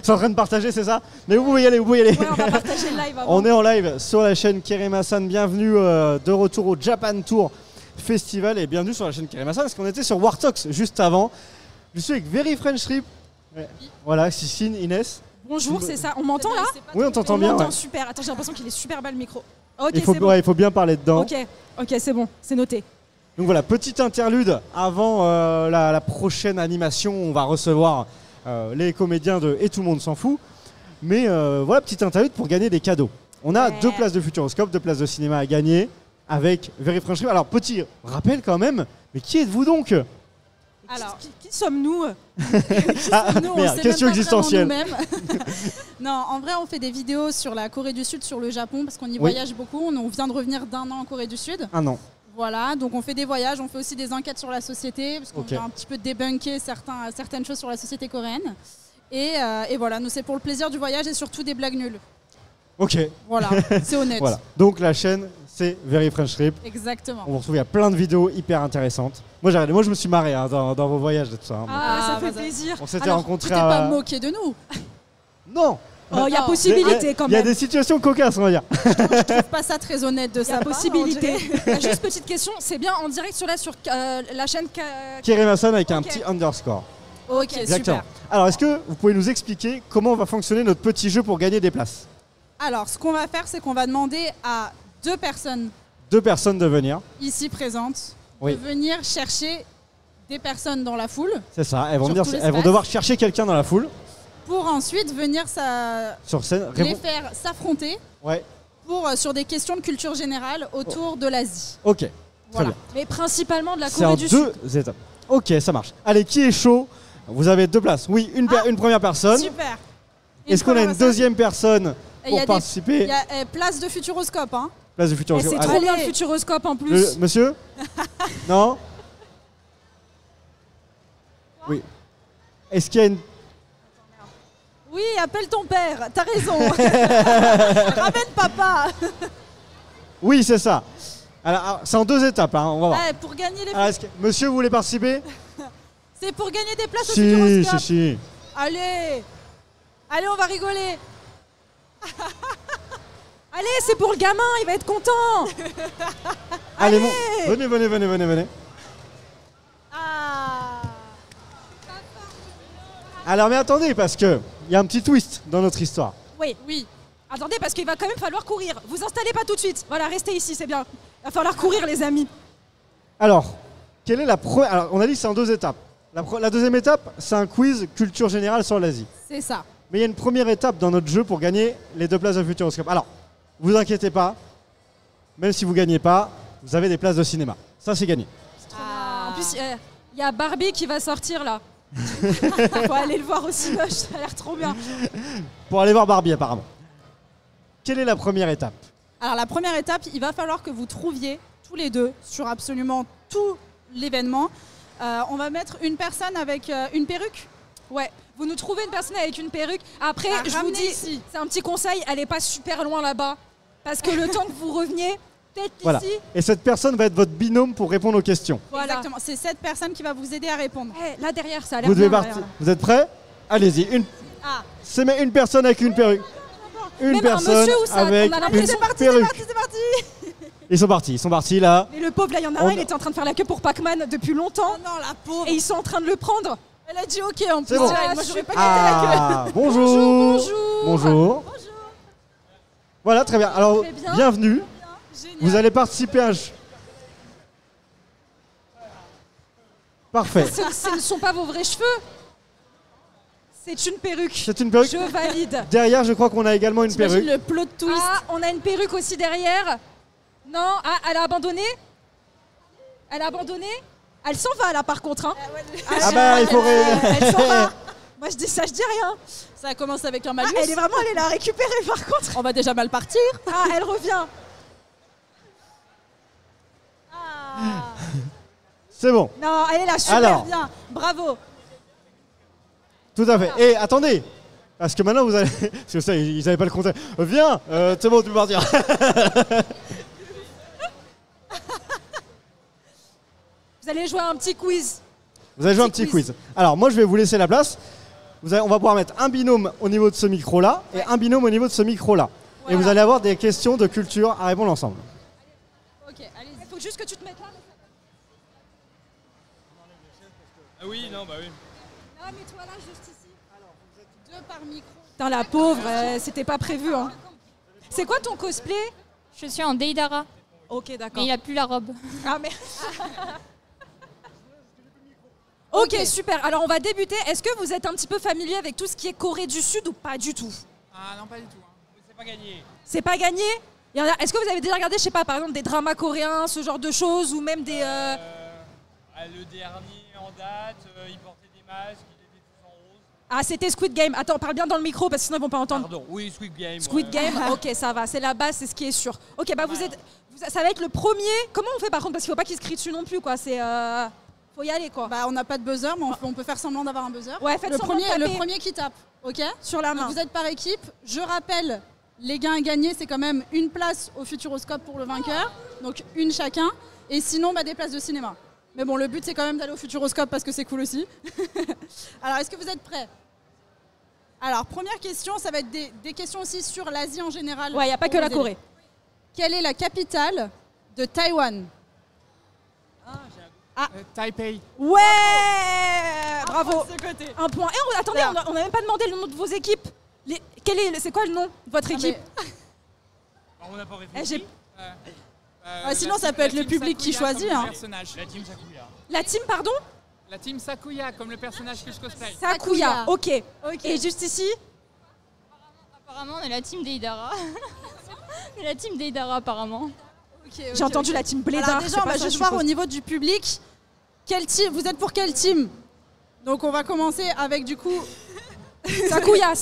C'est en train de partager, c'est ça? Mais vous pouvez y aller, vous pouvez y aller. Ouais, on va partager le live avant. On est en live sur la chaîne Keremasan. Bienvenue de retour au Japan Tour Festival et bienvenue sur la chaîne Keremasan parce qu'on était sur Wartox juste avant. Je suis avec Very French Trip. Ouais. Voilà, Cicine, Inès. Bonjour, c'est ça. On m'entend là? Oui, on t'entend On bien. m'entend Ouais. super. Attends, j'ai l'impression qu'il est super bas le micro. Ok, Il faut, c'est bon. ouais, il faut bien parler dedans. Ok, c'est bon, c'est noté. Donc voilà, petite interlude avant la prochaine animation. On va recevoir les comédiens de Et tout le monde s'en fout. Mais voilà, petite interlude pour gagner des cadeaux. On a Ouais. 2 places de Futuroscope, 2 places de cinéma à gagner avec Very French Trip. Alors, petit rappel quand même, mais qui êtes-vous donc? Alors, qui sommes-nous? Ah, Nous, on merde, sait question même pas existentielle. vraiment nous-mêmes. Non, en vrai, on fait des vidéos sur la Corée du Sud, sur le Japon, parce qu'on y Oui. voyage beaucoup. On vient de revenir d'1 an en Corée du Sud. Ah non. Voilà, donc on fait des voyages, on fait aussi des enquêtes sur la société, parce qu'on Ok. vient un petit peu débunker certaines choses sur la société coréenne. Et voilà, nous c'est pour le plaisir du voyage et surtout des blagues nulles. Ok, Voilà, c'est honnête. voilà. Donc la chaîne, c'est Very French Trip. Exactement. On vous retrouve, il y a plein de vidéos hyper intéressantes. Moi, je me suis marré hein, dans vos voyages et tout ça. hein. Ah, ça fait bah, plaisir. On s'était Alors, rencontrés tu t'es à- pas moqué de nous. Non. Oh, il y a Non. possibilité quand Il y a même. des situations cocasses, on va dire. Je trouve pas ça très honnête de Il y a sa part, possibilité. on dirait. Juste petite question, c'est bien en direct sur la chaîne Keremasan avec un Ok. petit underscore. Ok, Exactement. super. Alors, est-ce que vous pouvez nous expliquer comment va fonctionner notre petit jeu pour gagner des places? Alors, ce qu'on va faire, c'est qu'on va demander à 2 personnes 2 personnes de venir. ici présentes Oui. de venir chercher des personnes dans la foule C'est ça. Elles vont, Sur venir, tout elles vont l'espace. devoir chercher quelqu'un dans la foule, pour ensuite venir sur scène. les faire s'affronter Ouais. sur des questions de culture générale autour de l'Asie. Ok. Très Voilà. bien. Mais principalement de la C'est en Corée du Sud. 2 étapes. Ok, ça marche. Allez, qui est chaud? Vous avez 2 places. Oui, une première personne. Super. Est-ce qu'on a une deuxième personne Et il y pour a participer? Il y a place de Futuroscope. Hein. Place de Et Futuroscope. c'est Allez. trop bien le Futuroscope en plus. Monsieur? Non? Oui. Est-ce qu'il y a une... Oui, appelle ton père, t'as raison. Ramène papa. Oui, c'est ça. Alors, c'est en 2 étapes, hein, on va voir. Ouais, pour gagner les Alors, monsieur, vous voulez participer? C'est pour gagner des places au Si, Futuroscope. si. Allez, allez, on va rigoler. Allez, c'est pour le gamin, il va être content. Allez, bon. Venez. Ah. Alors, mais attendez, parce que il y a un petit twist dans notre histoire. Oui. Attendez, parce qu'il va quand même falloir courir. Vous installez pas tout de suite. Voilà, restez ici, c'est bien. Il va falloir courir, les amis. Alors, quelle est la première... Alors, on a dit que c'est en 2 étapes. La deuxième étape, c'est un quiz culture générale sur l'Asie. C'est ça. Mais il y a une première étape dans notre jeu pour gagner les 2 places de Futuroscope. Alors, vous inquiétez pas, même si vous gagnez pas, vous avez des places de cinéma. Ça, c'est gagné. En plus, il y a Barbie qui va sortir là. Faut aller le voir au Cinoche, ça a l'air trop bien. Pour aller voir Barbie apparemment. Quelle est la première étape? Alors la première étape, il va falloir que vous trouviez tous les deux sur absolument tout l'événement. On va mettre une personne avec une perruque. Ouais, vous nous trouvez une personne avec une perruque. Après, Ah, je vous ramenez dis, ici. c'est un petit conseil, elle est pas super loin là-bas. Parce que le temps que vous reveniez, peut-être Voilà. ici. Et cette personne va être votre binôme pour répondre aux questions. Voilà. Exactement, c'est cette personne qui va vous aider à répondre. Eh, là derrière, ça a l'air Vous devez bien, partir. derrière. Vous êtes prêts? Allez-y. Ah. C'est mais une personne avec une perruque. Une Même un personne monsieur ou ça, avec on a une l'impression- perruque. C'est parti. Ils sont partis là. Mais le pauvre, là, il y en a On- un, il était en train de faire la queue pour Pac-Man depuis longtemps. Oh non, la pauvre. Et ils sont en train de le prendre. Elle a dit ok en plus. C'est bon. direct. Moi j'aurais pas gâté la queue. Ah, bonjour. Bonjour. Bonjour. Voilà, très bien. Alors, Très bien. bienvenue. Génial. Vous allez participer à... Parfait. Ce ne sont pas vos vrais cheveux. C'est une perruque. C'est une perruque. Je valide. Derrière, je crois qu'on a également une T'imagines perruque. le plot twist. Ah, on a une perruque aussi derrière. Non, ah, elle a abandonné. Elle a abandonné. Elle s'en va là par contre. Hein. Ah bah, il faut... Elle s'en va. Moi je dis ça, je dis rien. Ça commence avec un Ah, malus. elle est vraiment allée la récupérer par contre. On va déjà mal partir. Ah, elle revient. C'est bon. Non, elle est là, super Alors. bien. Bravo. Tout à fait. Et attendez, parce que maintenant vous allez... Parce que ça, ils n'avaient pas le compter. Viens, c'est bon, tu peux partir. Vous allez jouer à un petit quiz. Vous allez jouer un petit quiz. Alors moi je vais vous laisser la place. On va pouvoir mettre un binôme au niveau de ce micro-là et un binôme au niveau de ce micro-là. Et vous allez avoir des questions de culture à répondre ensemble. Ok, allez-y. Il faut juste que tu te mettes là. Ah oui, non, bah oui. Non, mais toi là, juste ici. Deux par micro. Putain, la pauvre, c'était pas prévu. Hein. C'est quoi ton cosplay? Je suis en Deidara, Ok, mais d'accord. il a plus la robe. Ah, mais... Ok, super. Alors, on va débuter. Est-ce que vous êtes un petit peu familier avec tout ce qui est Corée du Sud ou pas du tout? Ah non, pas du tout. Hein. C'est pas gagné. C'est pas gagné? Est-ce que vous avez déjà regardé, je sais pas, par exemple, des dramas coréens, ce genre de choses, ou même des... Le dernier en date, il portait des masques, il était tous en rose. Ah, c'était Squid Game. Attends, parle bien dans le micro, parce que sinon ils vont pas entendre. Pardon, oui, Squid Game. Squid Game, ok, ça va, c'est la base, c'est ce qui est sûr. Ok, bah ça va être le premier. Comment on fait par contre? Parce qu'il faut pas qu'il se crie dessus non plus, quoi. C'est... Faut y aller, quoi. Bah on n'a pas de buzzer, mais on peut faire semblant d'avoir un buzzer. Ouais, faites le semblant de premier, taper. le premier qui tape, ok? Sur la main. Donc vous êtes par équipe. Je rappelle, les gains à gagner, c'est quand même une place au Futuroscope pour le vainqueur, donc une chacun. Et sinon, bah, des places de cinéma. Mais bon, le but c'est quand même d'aller au Futuroscope parce que c'est cool aussi. Alors, est-ce que vous êtes prêts? Alors, première question, ça va être des questions aussi sur l'Asie en général. Ouais, y a pas pour que la vous aider. Corée. Quelle est la capitale de Taïwan? Taipei. Ouais, bravo. De ce côté. Un point. Et attendez, on n'a même pas demandé le nom de vos équipes. C'est quoi le nom de votre équipe? Alors, on n'a pas Eh, réfléchi. Sinon, ça peut être le public qui choisit. Hein. La team Sakuya. La team, pardon? La team Sakuya, comme le personnage que je cosplay. Sakuya. Ok. Et juste ici? Apparemment, on est la team Deidara. On est la team Deidara, apparemment. J'ai entendu la team Blédard. Alors déjà, on va juste voir au niveau du public. Quel team, vous êtes pour quelle team? Donc on va commencer avec du coup... Sakuya.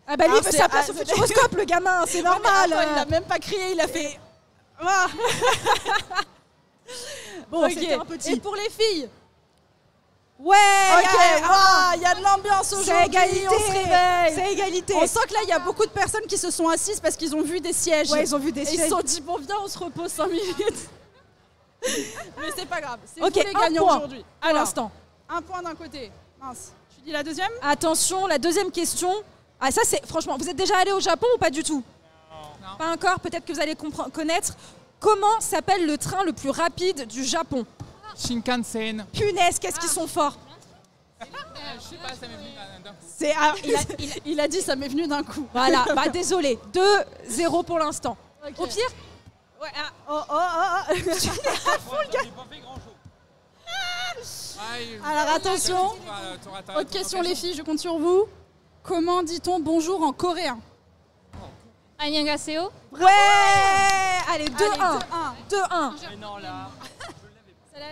Ah bah lui, Alors, il veut sa place au Futuroscope, le gamin, c'est normal. Attends, il a même pas crié, il a fait... Bon, Ok. c'était un petit. Et pour les filles? Ouais. Il y a de l'ambiance C'est aujourd'hui, égalité. on se réveille. C'est égalité. On sent que là, il y a beaucoup de personnes qui se sont assises parce qu'ils ont vu des sièges. Ouais, ils ont vu des Et sièges. ils se sont dit, bon, viens, on se repose 5 minutes. Mais c'est pas grave, c'est Ok, vous les un gagnants point aujourd'hui. à l'instant. Un point d'un côté. Mince. Tu dis la deuxième? Attention, la deuxième question. Ah ça c'est franchement, vous êtes déjà allé au Japon ou pas du tout? Non. Pas encore, peut-être que vous allez connaître. Comment s'appelle le train le plus rapide du Japon? Shinkansen. Punaise, qu'est-ce qu'ils sont forts. Je sais pas, ça m'est venu d'un coup. Il a dit ça m'est venu d'un coup. Voilà, bah désolé. 2-0 pour l'instant. Ok. Au pire. Ouais, J'ai pas fait grand chose. Alors attention, autre question les filles, je compte sur vous. Comment dit-on bonjour en coréen? Annyeonghaseyo. Ouais. Allez, 2-1. 2-1. Mais non, là.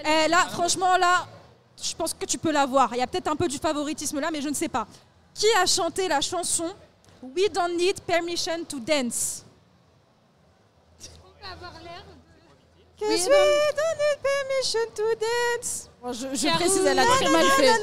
Eh là, franchement là, je pense que tu peux l'avoir. Il y a peut-être un peu du favoritisme là, mais je ne sais pas. Qui a chanté la chanson We Don't Need Permission to Dance? On peut avoir l'air de... Cause we don't need permission to dance. Bon, je précise, elle a très mal fait. Non.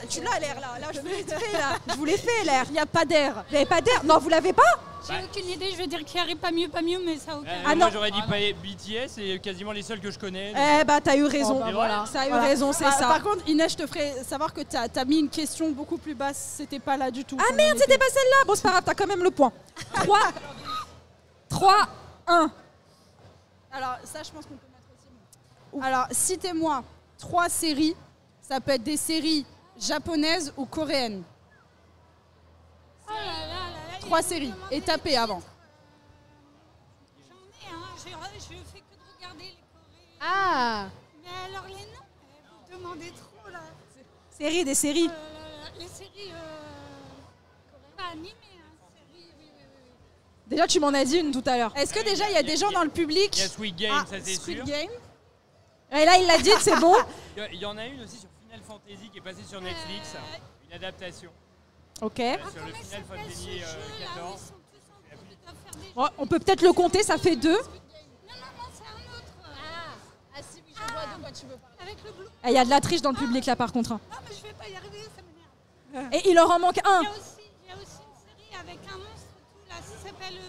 Tu l'as l'air là. Je vous l'ai fait là. Je vous l'ai fait l'air. Il n'y a pas d'air. Il n'y avait pas d'air. Non, vous l'avez pas? J'ai aucune idée, je veux dire qu'il arrive pas mieux, mais ça aucun. Ah moi non. j'aurais dit BTS, c'est quasiment les seuls que je connais. Eh bah t'as eu raison. Oh, bah, voilà. Ça a eu raison, c'est ça. Par contre, Inès, je te ferai savoir que t'as mis une question beaucoup plus basse. C'était pas là du tout. Ah merde, c'était pas celle-là. Bon, c'est pas grave, t'as quand même le point. 3-1. Alors, ça, je pense qu'on peut mettre aussi. Alors, citez-moi 3 séries. Ça peut être des séries japonaises ou coréennes. Oh là là là là, 3 séries. Et tapez avant. J'en ai, hein. Je fais que de regarder les Coréens. Ah. Mais alors les noms, vous demandez trop là. Série des séries. Les séries pas animées, hein. Séries, oui. Déjà, tu m'en as dit une tout à l'heure. Est-ce que déjà, il y a des gens dans le public? Il y a Squid Game, ça c'est Squid sûr. Game. Et là, il l'a dit, c'est bon. Il y en a une aussi sur Final Fantasy qui est passée sur Netflix, une adaptation. Ok. Sur le Final Fantasy 14. Bon, on peut peut-être le compter, ça fait 2. Non, c'est un autre. Ah si, oui, je vois de quoi tu veux parler. Avec le bleu. Il y a de la triche dans le public là par contre. Ah, mais je vais pas y arriver, ça m'énerve. Et il leur en manque un. Il y a aussi une série avec un monstre tout là, ça s'appelle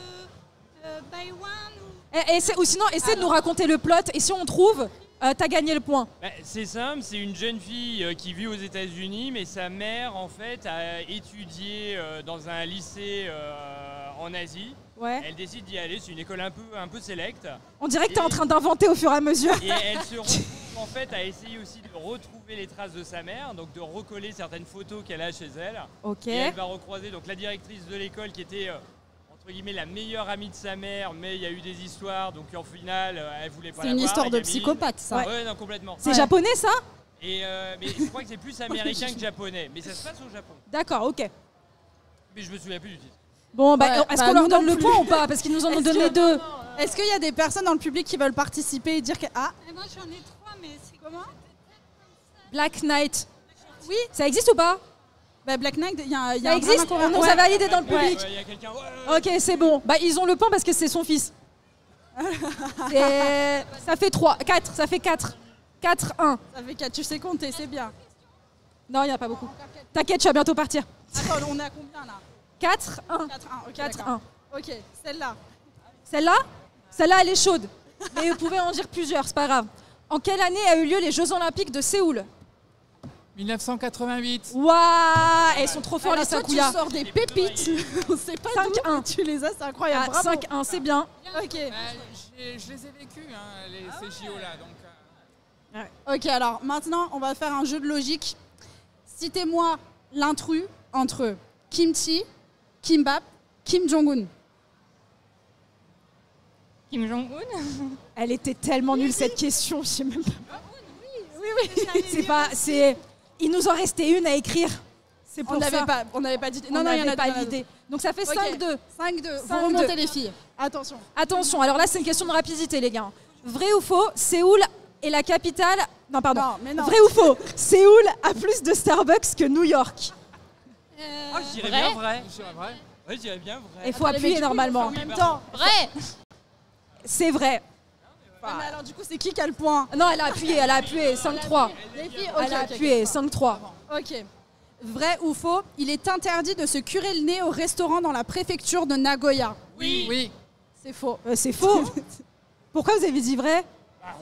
By One Ou sinon, essaie de nous raconter le plot. Et si on trouve, t'as gagné le point. Bah, c'est simple, c'est une jeune fille qui vit aux États-Unis, mais sa mère en fait a étudié dans un lycée en Asie. Ouais. Elle décide d'y aller, c'est une école un peu sélecte. On dirait que t'es en train d'inventer au fur et à mesure. Et elle se retrouve en fait à essayer aussi de retrouver les traces de sa mère, donc de recoller certaines photos qu'elle a chez elle. Ok. Et elle va recroiser donc la directrice de l'école qui était entre guillemets la meilleure amie de sa mère, mais il y a eu des histoires, donc en final elle voulait pas la voir. C'est une histoire la de gamine. psychopathe, ça. Ouais, non, complètement. C'est japonais ça? Et mais je crois que c'est plus américain que japonais, mais ça se passe au Japon. D'accord, ok. Mais je me souviens plus du titre. Bon, bah, Ouais, est-ce bah, qu'on leur nous donne non le plus. point ou pas? Parce qu'ils nous en ont donné 2. Est-ce qu'il y a des personnes dans le public qui veulent participer et dire que... Ah, Moi j'en ai 3, mais c'est comment? Black Knight. Oui. Ça existe ou pas? bah, Black Knight, il y a Ça un existe? drame On nous a validé dans le public. Il y a quelqu'un. Ouais. Ok, c'est bon. Bah, ils ont le point parce que c'est son fils. Ça fait 3. 4. Ça fait 4. 4-1. Ça fait 4, tu sais compter, c'est bien. Non, il n'y en a pas beaucoup. T'inquiète, tu vas bientôt partir. Attends, on est à combien là? 4-1. 4-1, ok. 4-1. d'accord. Ok, celle-là. Celle-là? Celle-là, elle est chaude. Mais vous pouvez en dire plusieurs, c'est pas grave. En quelle année a eu lieu les Jeux Olympiques de Séoul? 1988. Waouh, elles sont trop forts les toi, Sakuya. tu sors des pépites. On sait pas 5-1. d'où tu les as, c'est incroyable. Ah, Bravo. 5-1, c'est bien. Ok. Je les ai vécus, ces JO là. Donc, Ok, alors maintenant, on va faire un jeu de logique. Citez-moi l'intrus entre Kimchi, Kimbap, Kim Jong-un. Kim Jong-un. Elle était tellement nulle cette question, je sais même pas. Oui. C'est pas, c'est. Il nous en restait une à écrire. C'est pour On ça. n'avait pas d'idée. Non, il n'y en a pas d'idée. d'idée. Donc ça fait 5-2. 5-2. Vous 5-2. remontez les filles. Attention. Attention, alors là c'est une question de rapidité les gars. Vrai ou faux, Séoul est la capitale... Non pardon. Non, mais non. Vrai ou faux, Séoul a plus de Starbucks que New York. Oh, je dirais bien vrai. Ouais, je dirais bien vrai. Il faut appuyer normalement. En même temps. Vrai. C'est vrai. Mais alors du coup, c'est qui a le point? Non, elle a appuyé 5-3. Les filles, Elle a appuyé 5-3. Ok. Vrai ou faux, il est interdit de se curer le nez au restaurant dans la préfecture de Nagoya. Oui. C'est faux. C'est faux. Pourquoi vous avez dit vrai?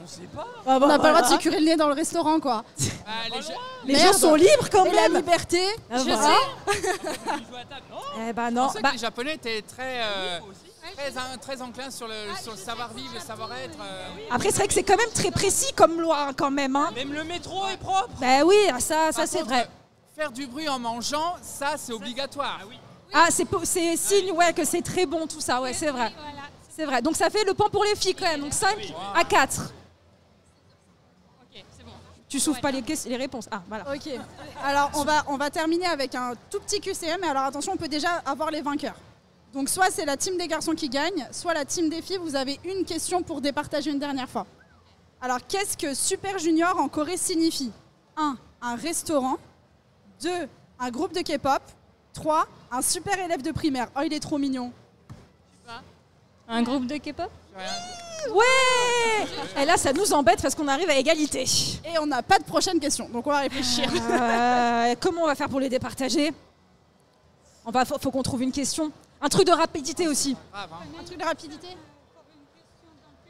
On sait pas. Ah, On n'a pas le droit de se curer le nez dans le restaurant, quoi. Les gens sont libres quand Et la même. liberté. Ah, je voilà. sais. Eh ben je non. pensais Bah, que les Japonais étaient très enclins sur le savoir-vivre, le savoir-être. après c'est vrai que c'est quand même très précis comme loi hein, quand même. Hein. Même le métro est propre. Bah oui, ça Par c'est contre, vrai. Faire du bruit en mangeant, ça c'est obligatoire. Ah, c'est signe ouais, que c'est très bon tout ça, ouais, c'est vrai. Voilà. C'est vrai. Donc ça fait le point pour les filles quand même. Donc 5 à 4. Ok, c'est bon. Tu souffles pas les réponses. Ah, voilà. Ok. Alors, on va terminer avec un tout petit QCM. Et alors, attention, on peut déjà avoir les vainqueurs. Donc, soit c'est la team des garçons qui gagne, soit la team des filles. Vous avez une question pour départager une dernière fois. Alors, qu'est-ce que Super Junior en Corée signifie? 1. Un restaurant. 2. Un groupe de K-pop. 3. Un super élève de primaire. Oh, il est trop mignon. Un groupe de K-pop? Ouais. Et là, ça nous embête parce qu'on arrive à égalité. Et on n'a pas de prochaine question, donc on va réfléchir. Comment on va faire pour les départager? Faut qu'on trouve une question. Un truc de rapidité aussi. Un truc de rapidité.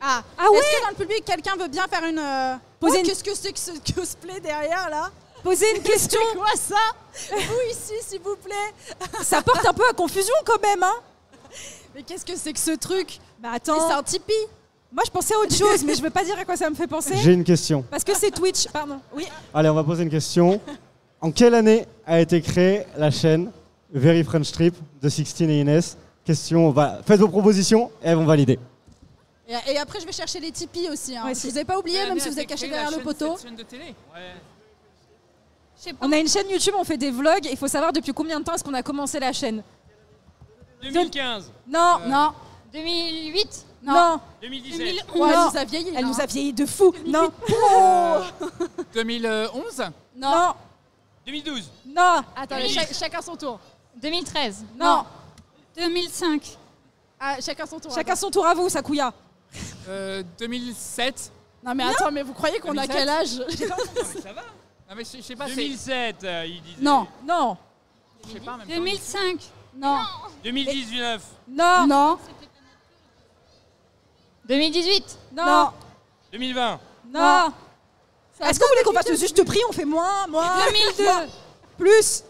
Ah Est-ce ouais. que dans le public, quelqu'un veut bien faire une... Qu'est-ce que c'est que ce cosplay derrière, là? Poser une question. C'est quoi ça? Vous ici, s'il vous plaît. Ça porte un peu à confusion quand même, hein. Mais qu'est-ce que c'est que ce truc? Bah attends. C'est un Tipeee. Moi, je pensais à autre chose, mais je veux pas dire à quoi ça me fait penser. J'ai une question. Parce que c'est Twitch, pardon. Oui. Allez, on va poser une question. En quelle année a été créée la chaîne Very French Trip de 16 et Inès? Question, faites vos propositions et elles vont valider. Et après, je vais chercher les Tipeee aussi. Hein. Ouais, Je vous ai pas oublié, même si vous êtes caché derrière le poteau. Chaîne de télé. On a une chaîne YouTube, on fait des vlogs. Il faut savoir depuis combien de temps est-ce qu'on a commencé la chaîne. 2015. Non. Non. 2008? Non. 2017. Ouais, Non. elle nous a vieilli. Elle là, nous hein. a vieilli de fou. Non. 2011? Non. 2012. Non. Attendez, chacun son tour. 2013? Non. 2005? Ah, chacun son tour. Chacun son tour à vous, Sakuya. 2007? Non mais attends, mais vous croyez qu'on a 2007? quel âge? Ça va. Non mais je sais pas. 2007, il disait. Non. Non. Je sais pas en même temps. 2005? Non. 2019. Non. Non. 2018? Non. 2020. Non. Est-ce que vous voulez qu'on fasse le juste prix? On fait moins. 2002. Plus.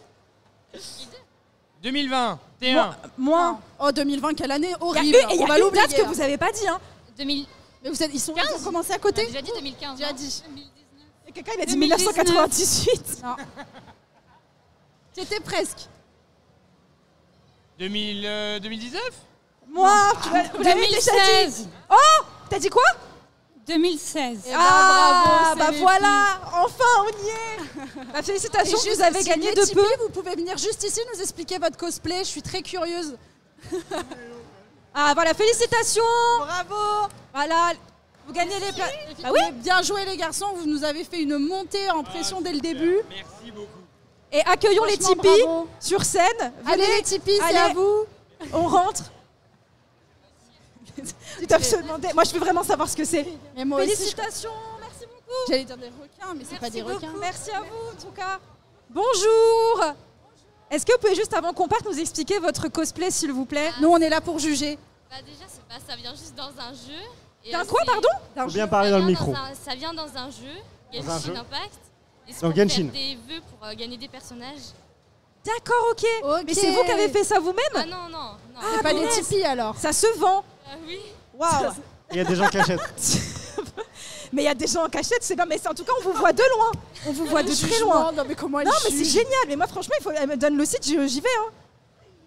2020. T1. Moins. Oh, 2020, quelle année Il y horrible. a, On va une l'oublier. date que vous avez pas dit, hein. 2000. Mais ils ont commencé à côté. On a déjà dit 2015. Déjà non? dit. Et quelqu'un il a dit 2019. 1998. Non. C'était presque. 2019. Moi, vous l'avez déjà dit. 2016. Oh, t'as dit quoi? 2016. Eh ben, Ah, bravo, bah c'est les voilà, enfin on y est. Bah, félicitations, Et juste, vous avez si gagné les de Tipeee, peu. Vous pouvez venir juste ici nous expliquer votre cosplay. Je suis très curieuse. Ah voilà, félicitations. Bravo. Voilà, vous gagnez les places. Ah oui. Bien joué les garçons. Vous nous avez fait une montée en pression dès le début. Merci beaucoup. Et accueillons les Franchement, Tipeee bravo. sur scène. Allez Venez. les Tipeee, c'est Allez. à vous. On rentre. Tu dois se demander. Moi, je veux vraiment savoir ce que c'est. Et moi aussi, Félicitations, merci beaucoup. J'allais dire des requins, mais c'est pas des requins. Merci à vous, en tout cas. Bonjour. Est-ce que vous pouvez juste, avant qu'on parte, nous expliquer votre cosplay, s'il vous plaît? Nous, on est là pour juger. Bah déjà, ça vient juste dans un jeu. Et D'un quoi, pardon? Faut bien parler dans le micro. Ça vient dans un jeu, Dans un Genshin jeu. Impact. Et c'est Dans pour Genshin. faire des vœux pour gagner des personnages. D'accord, ok. Ok. Mais c'est vous qui avez fait ça vous-même? Ah non, non, non. C'est pas des punaise. Tipeee alors. Ça se vend. Ah oui. Waouh. Il y a des gens qui achètent. Mais il y a des gens en cachette, c'est non, mais en tout cas, on vous voit de loin. On vous voit de très Jugement, loin. Non mais comment elle Non, mais c'est juge. génial. Mais moi, franchement, elle me donne le site, j'y vais. Hein.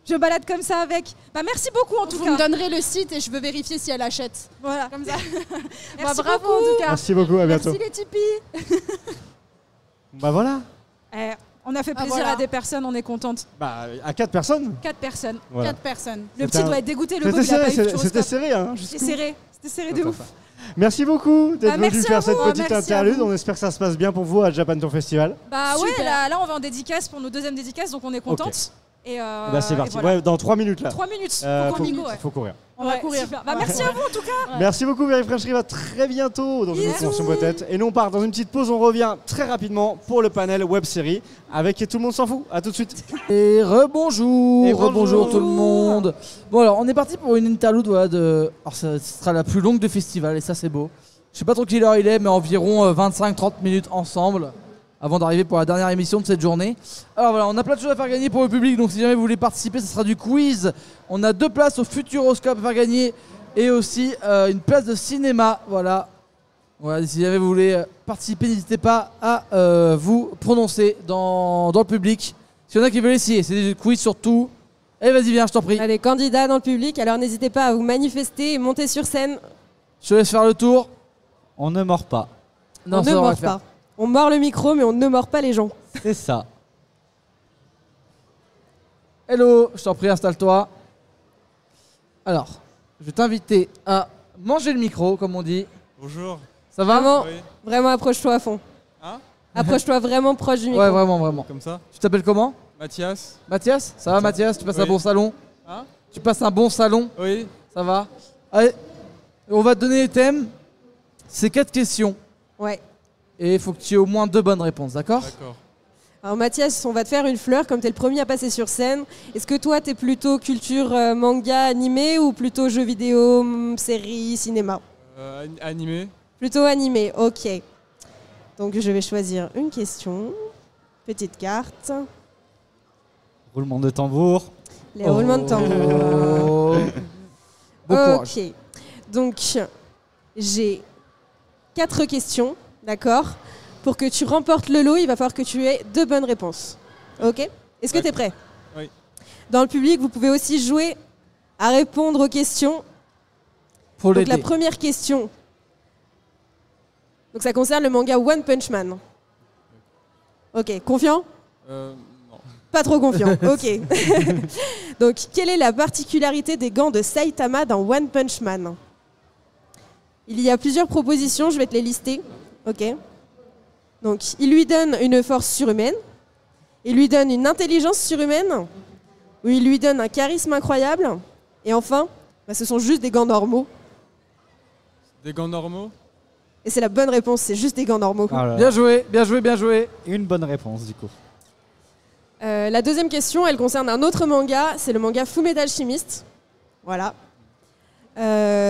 Je balade comme ça avec. Bah, merci beaucoup en tout Vous cas. me donnerez le site et je veux vérifier si elle achète. Voilà. Comme ça. Merci bravo beaucoup. en tout cas. Merci beaucoup, à bientôt. Merci les Tipeee. Bah voilà. On a fait plaisir voilà. à des personnes, on est contente. Bah, à 4 personnes. 4 personnes. Voilà. 4 personnes. Le C'était petit doit être dégoûté, le C'était pauvre, il a pas eu serré, Futuroscope. c'était serré, hein. C'était jusqu'où. serré. C'était serré de ouf. Merci beaucoup d'être Bah, venu merci faire à cette vous, petite merci à interlude. vous. On espère que ça se passe bien pour vous à Japan Tour Festival. Bah ouais, Super. là on va en dédicace pour nos deuxièmes dédicaces, donc on est contente. Et Bah c'est parti. et voilà. Ouais, dans 3 minutes là. 3 minutes. Faut, Faut courir. faut courir. On va Ouais, courir. super. Bah, merci à vous en tout cas. Merci beaucoup, Very French Rive. À très bientôt dans une autre Bisous. mention peut-être. Et nous, on part dans une petite pause. On revient très rapidement pour le panel web série avec Et tout le monde s'en fout. À tout de suite. Et rebonjour, Et rebonjour. rebonjour tout le monde. Bon alors, on est parti pour une interlude voilà, de... Alors ça sera la plus longue du festival et ça c'est beau. Je sais pas trop quelle heure il est, mais environ 25-30 minutes ensemble avant d'arriver pour la dernière émission de cette journée. Alors voilà, on a plein de choses à faire gagner pour le public, donc si jamais vous voulez participer, ce sera du quiz. On a 2 places au Futuroscope à faire gagner et aussi une place de cinéma. Voilà. Voilà, si jamais vous voulez participer, n'hésitez pas à vous prononcer dans le public. S'il y en a qui veulent essayer, c'est des quiz sur tout. Allez, vas-y, viens, je t'en prie. Les candidats dans le public, alors n'hésitez pas à vous manifester et monter sur scène. Je te laisse faire le tour. On ne mord pas. Non, on ça ne on va mord le faire. pas. On mord le micro, mais on ne mord pas les gens. C'est ça. Hello, je t'en prie, installe-toi. Alors, je vais t'inviter à manger le micro, comme on dit. Bonjour. Ça va? Vraiment, vraiment approche-toi à fond. Hein? Approche-toi vraiment proche du micro. Ouais, vraiment, vraiment. Comme ça. Tu t'appelles comment? Mathias. Mathias? Ça va Mathias? Tu passes un bon salon? Hein? Tu passes un bon salon? Oui. Ça va? Allez, on va te donner les thèmes. C'est 4 questions. Ouais. Et il faut que tu aies au moins 2 bonnes réponses, d'accord? D'accord. Alors Mathias, on va te faire une fleur comme tu es le premier à passer sur scène. Est-ce que toi, tu es plutôt culture manga, animé ou plutôt jeux vidéo, séries, cinéma? Animé. Plutôt animé, ok. Donc je vais choisir une question. Petite carte. Roulement de tambour. Les roulements de tambour. Bon courage. Ok. Donc j'ai 4 questions, d'accord? Pour que tu remportes le lot, il va falloir que tu aies 2 bonnes réponses. Ok? Est-ce que tu es prêt? Oui. Dans le public, vous pouvez aussi jouer à répondre aux questions. Faut Donc la l'aider. première question. Donc ça concerne le manga One Punch Man. Ok, confiant? Non. Pas trop confiant, ok. Donc quelle est la particularité des gants de Saitama dans One Punch Man? Il y a plusieurs propositions, je vais te les lister. Ok. Donc il lui donne une force surhumaine, il lui donne une intelligence surhumaine, ou il lui donne un charisme incroyable, et enfin, ce sont juste des gants normaux. Des gants normaux. Et c'est la bonne réponse, c'est juste des gants normaux. Bien joué, bien joué, bien joué. Une bonne réponse du coup. La deuxième question, elle concerne un autre manga, c'est le manga Fullmetal Alchemist. Voilà.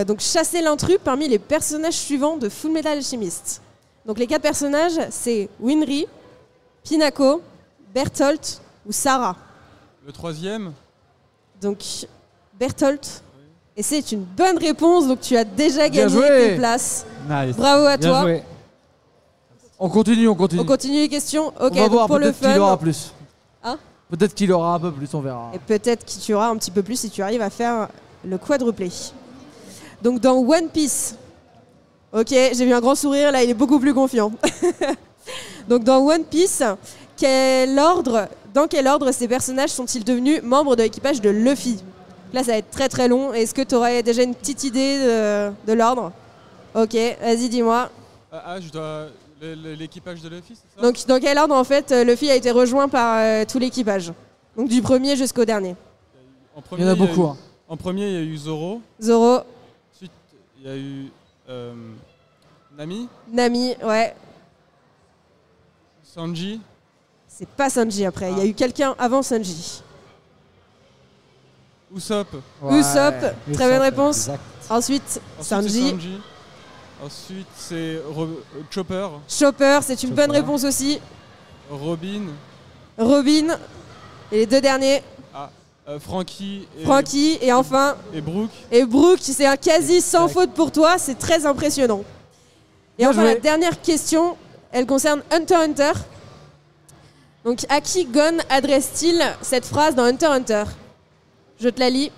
Donc chassez l'intrus parmi les personnages suivants de Fullmetal Alchemist. Donc les 4 personnages, c'est Winry, Pinako, Bertolt ou Sarah. Le troisième. Donc Bertolt. Et c'est une bonne réponse, donc tu as déjà Bien gagné joué. tes places. Nice. Bravo à Bien toi. joué. On continue, on continue. On continue les questions. Ok, On va donc voir, pour le peut-être qu'il fun. aura plus. Hein? Peut-être qu'il aura un peu plus, on verra. Et peut-être que tu auras un petit peu plus si tu arrives à faire le quadruplé. Donc dans One Piece. Ok, j'ai vu un grand sourire, là il est beaucoup plus confiant. Donc dans One Piece, dans quel ordre ces personnages sont-ils devenus membres de l'équipage de Luffy? Là ça va être très très long. Est-ce que tu aurais déjà une petite idée de l'ordre? Ok, vas-y dis-moi. Je dois. L'équipage de Luffy, c'est ça? Donc dans quel ordre en fait Luffy a été rejoint par tout l'équipage? Donc du premier jusqu'au dernier. Il y en a beaucoup. Hein. En premier, il y a eu Zoro. Zoro. Ensuite, il y a eu Nami. Nami, ouais. Sanji. C'est pas Sanji après, il y a eu quelqu'un avant Sanji. Usopp. Usopp, très bonne réponse. exact. Ensuite, Sanji. Ensuite, c'est Chopper. Chopper, c'est une bonne réponse aussi. Robin. Robin. Et les 2 derniers. Frankie. Frankie. Et enfin. Et Brooke. Et Brooke, c'est un quasi sans faute pour toi. C'est très impressionnant. Et Bien enfin, joué. la dernière question, elle concerne Hunter x Hunter. Donc, à qui Gon adresse-t-il cette phrase dans Hunter x Hunter? Je te la lis.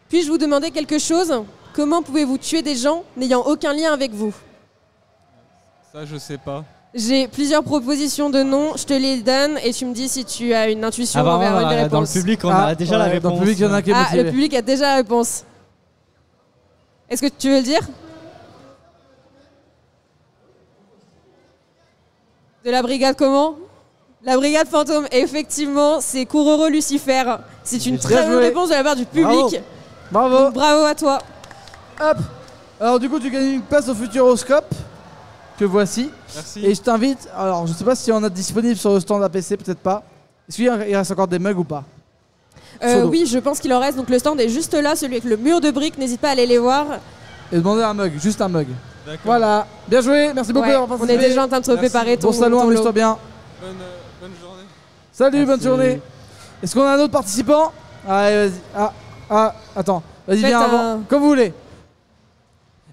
Puis-je vous demander quelque chose? Comment pouvez-vous tuer des gens n'ayant aucun lien avec vous? Ça, je sais pas. J'ai plusieurs propositions de noms, je te les donne et tu me dis si tu as une intuition envers une des réponses. Dans le public, on a déjà la réponse. Dans le public, il y en a qui est motivé. Le public a déjà la réponse. Est-ce que tu veux le dire? De la brigade comment? La brigade fantôme, effectivement, c'est Kuroro Lucifer. C'est une très bonne réponse de la part du public. Bravo. Donc, bravo à toi. Hop. Alors du coup, tu gagnes une place au Futuroscope que voici. Merci. Et je t'invite. Alors, je sais pas si on a disponible sur le stand APC, peut-être pas. Est-ce qu'il reste encore des mugs ou pas? Oui, je pense qu'il en reste. Donc le stand est juste là, celui avec le mur de briques. N'hésite pas à aller les voir. Et demander un mug, juste un mug. D'accord. Voilà. Bien joué. Merci beaucoup. Ouais, d'avoir on participé. est déjà en train de se préparer. Bon salon, amuse-toi bien. Bonne journée. Salut, bonne journée. Est-ce qu'on a un autre participant? Allez, vas-y. Attends. Vas-y, viens avant. Comme vous voulez.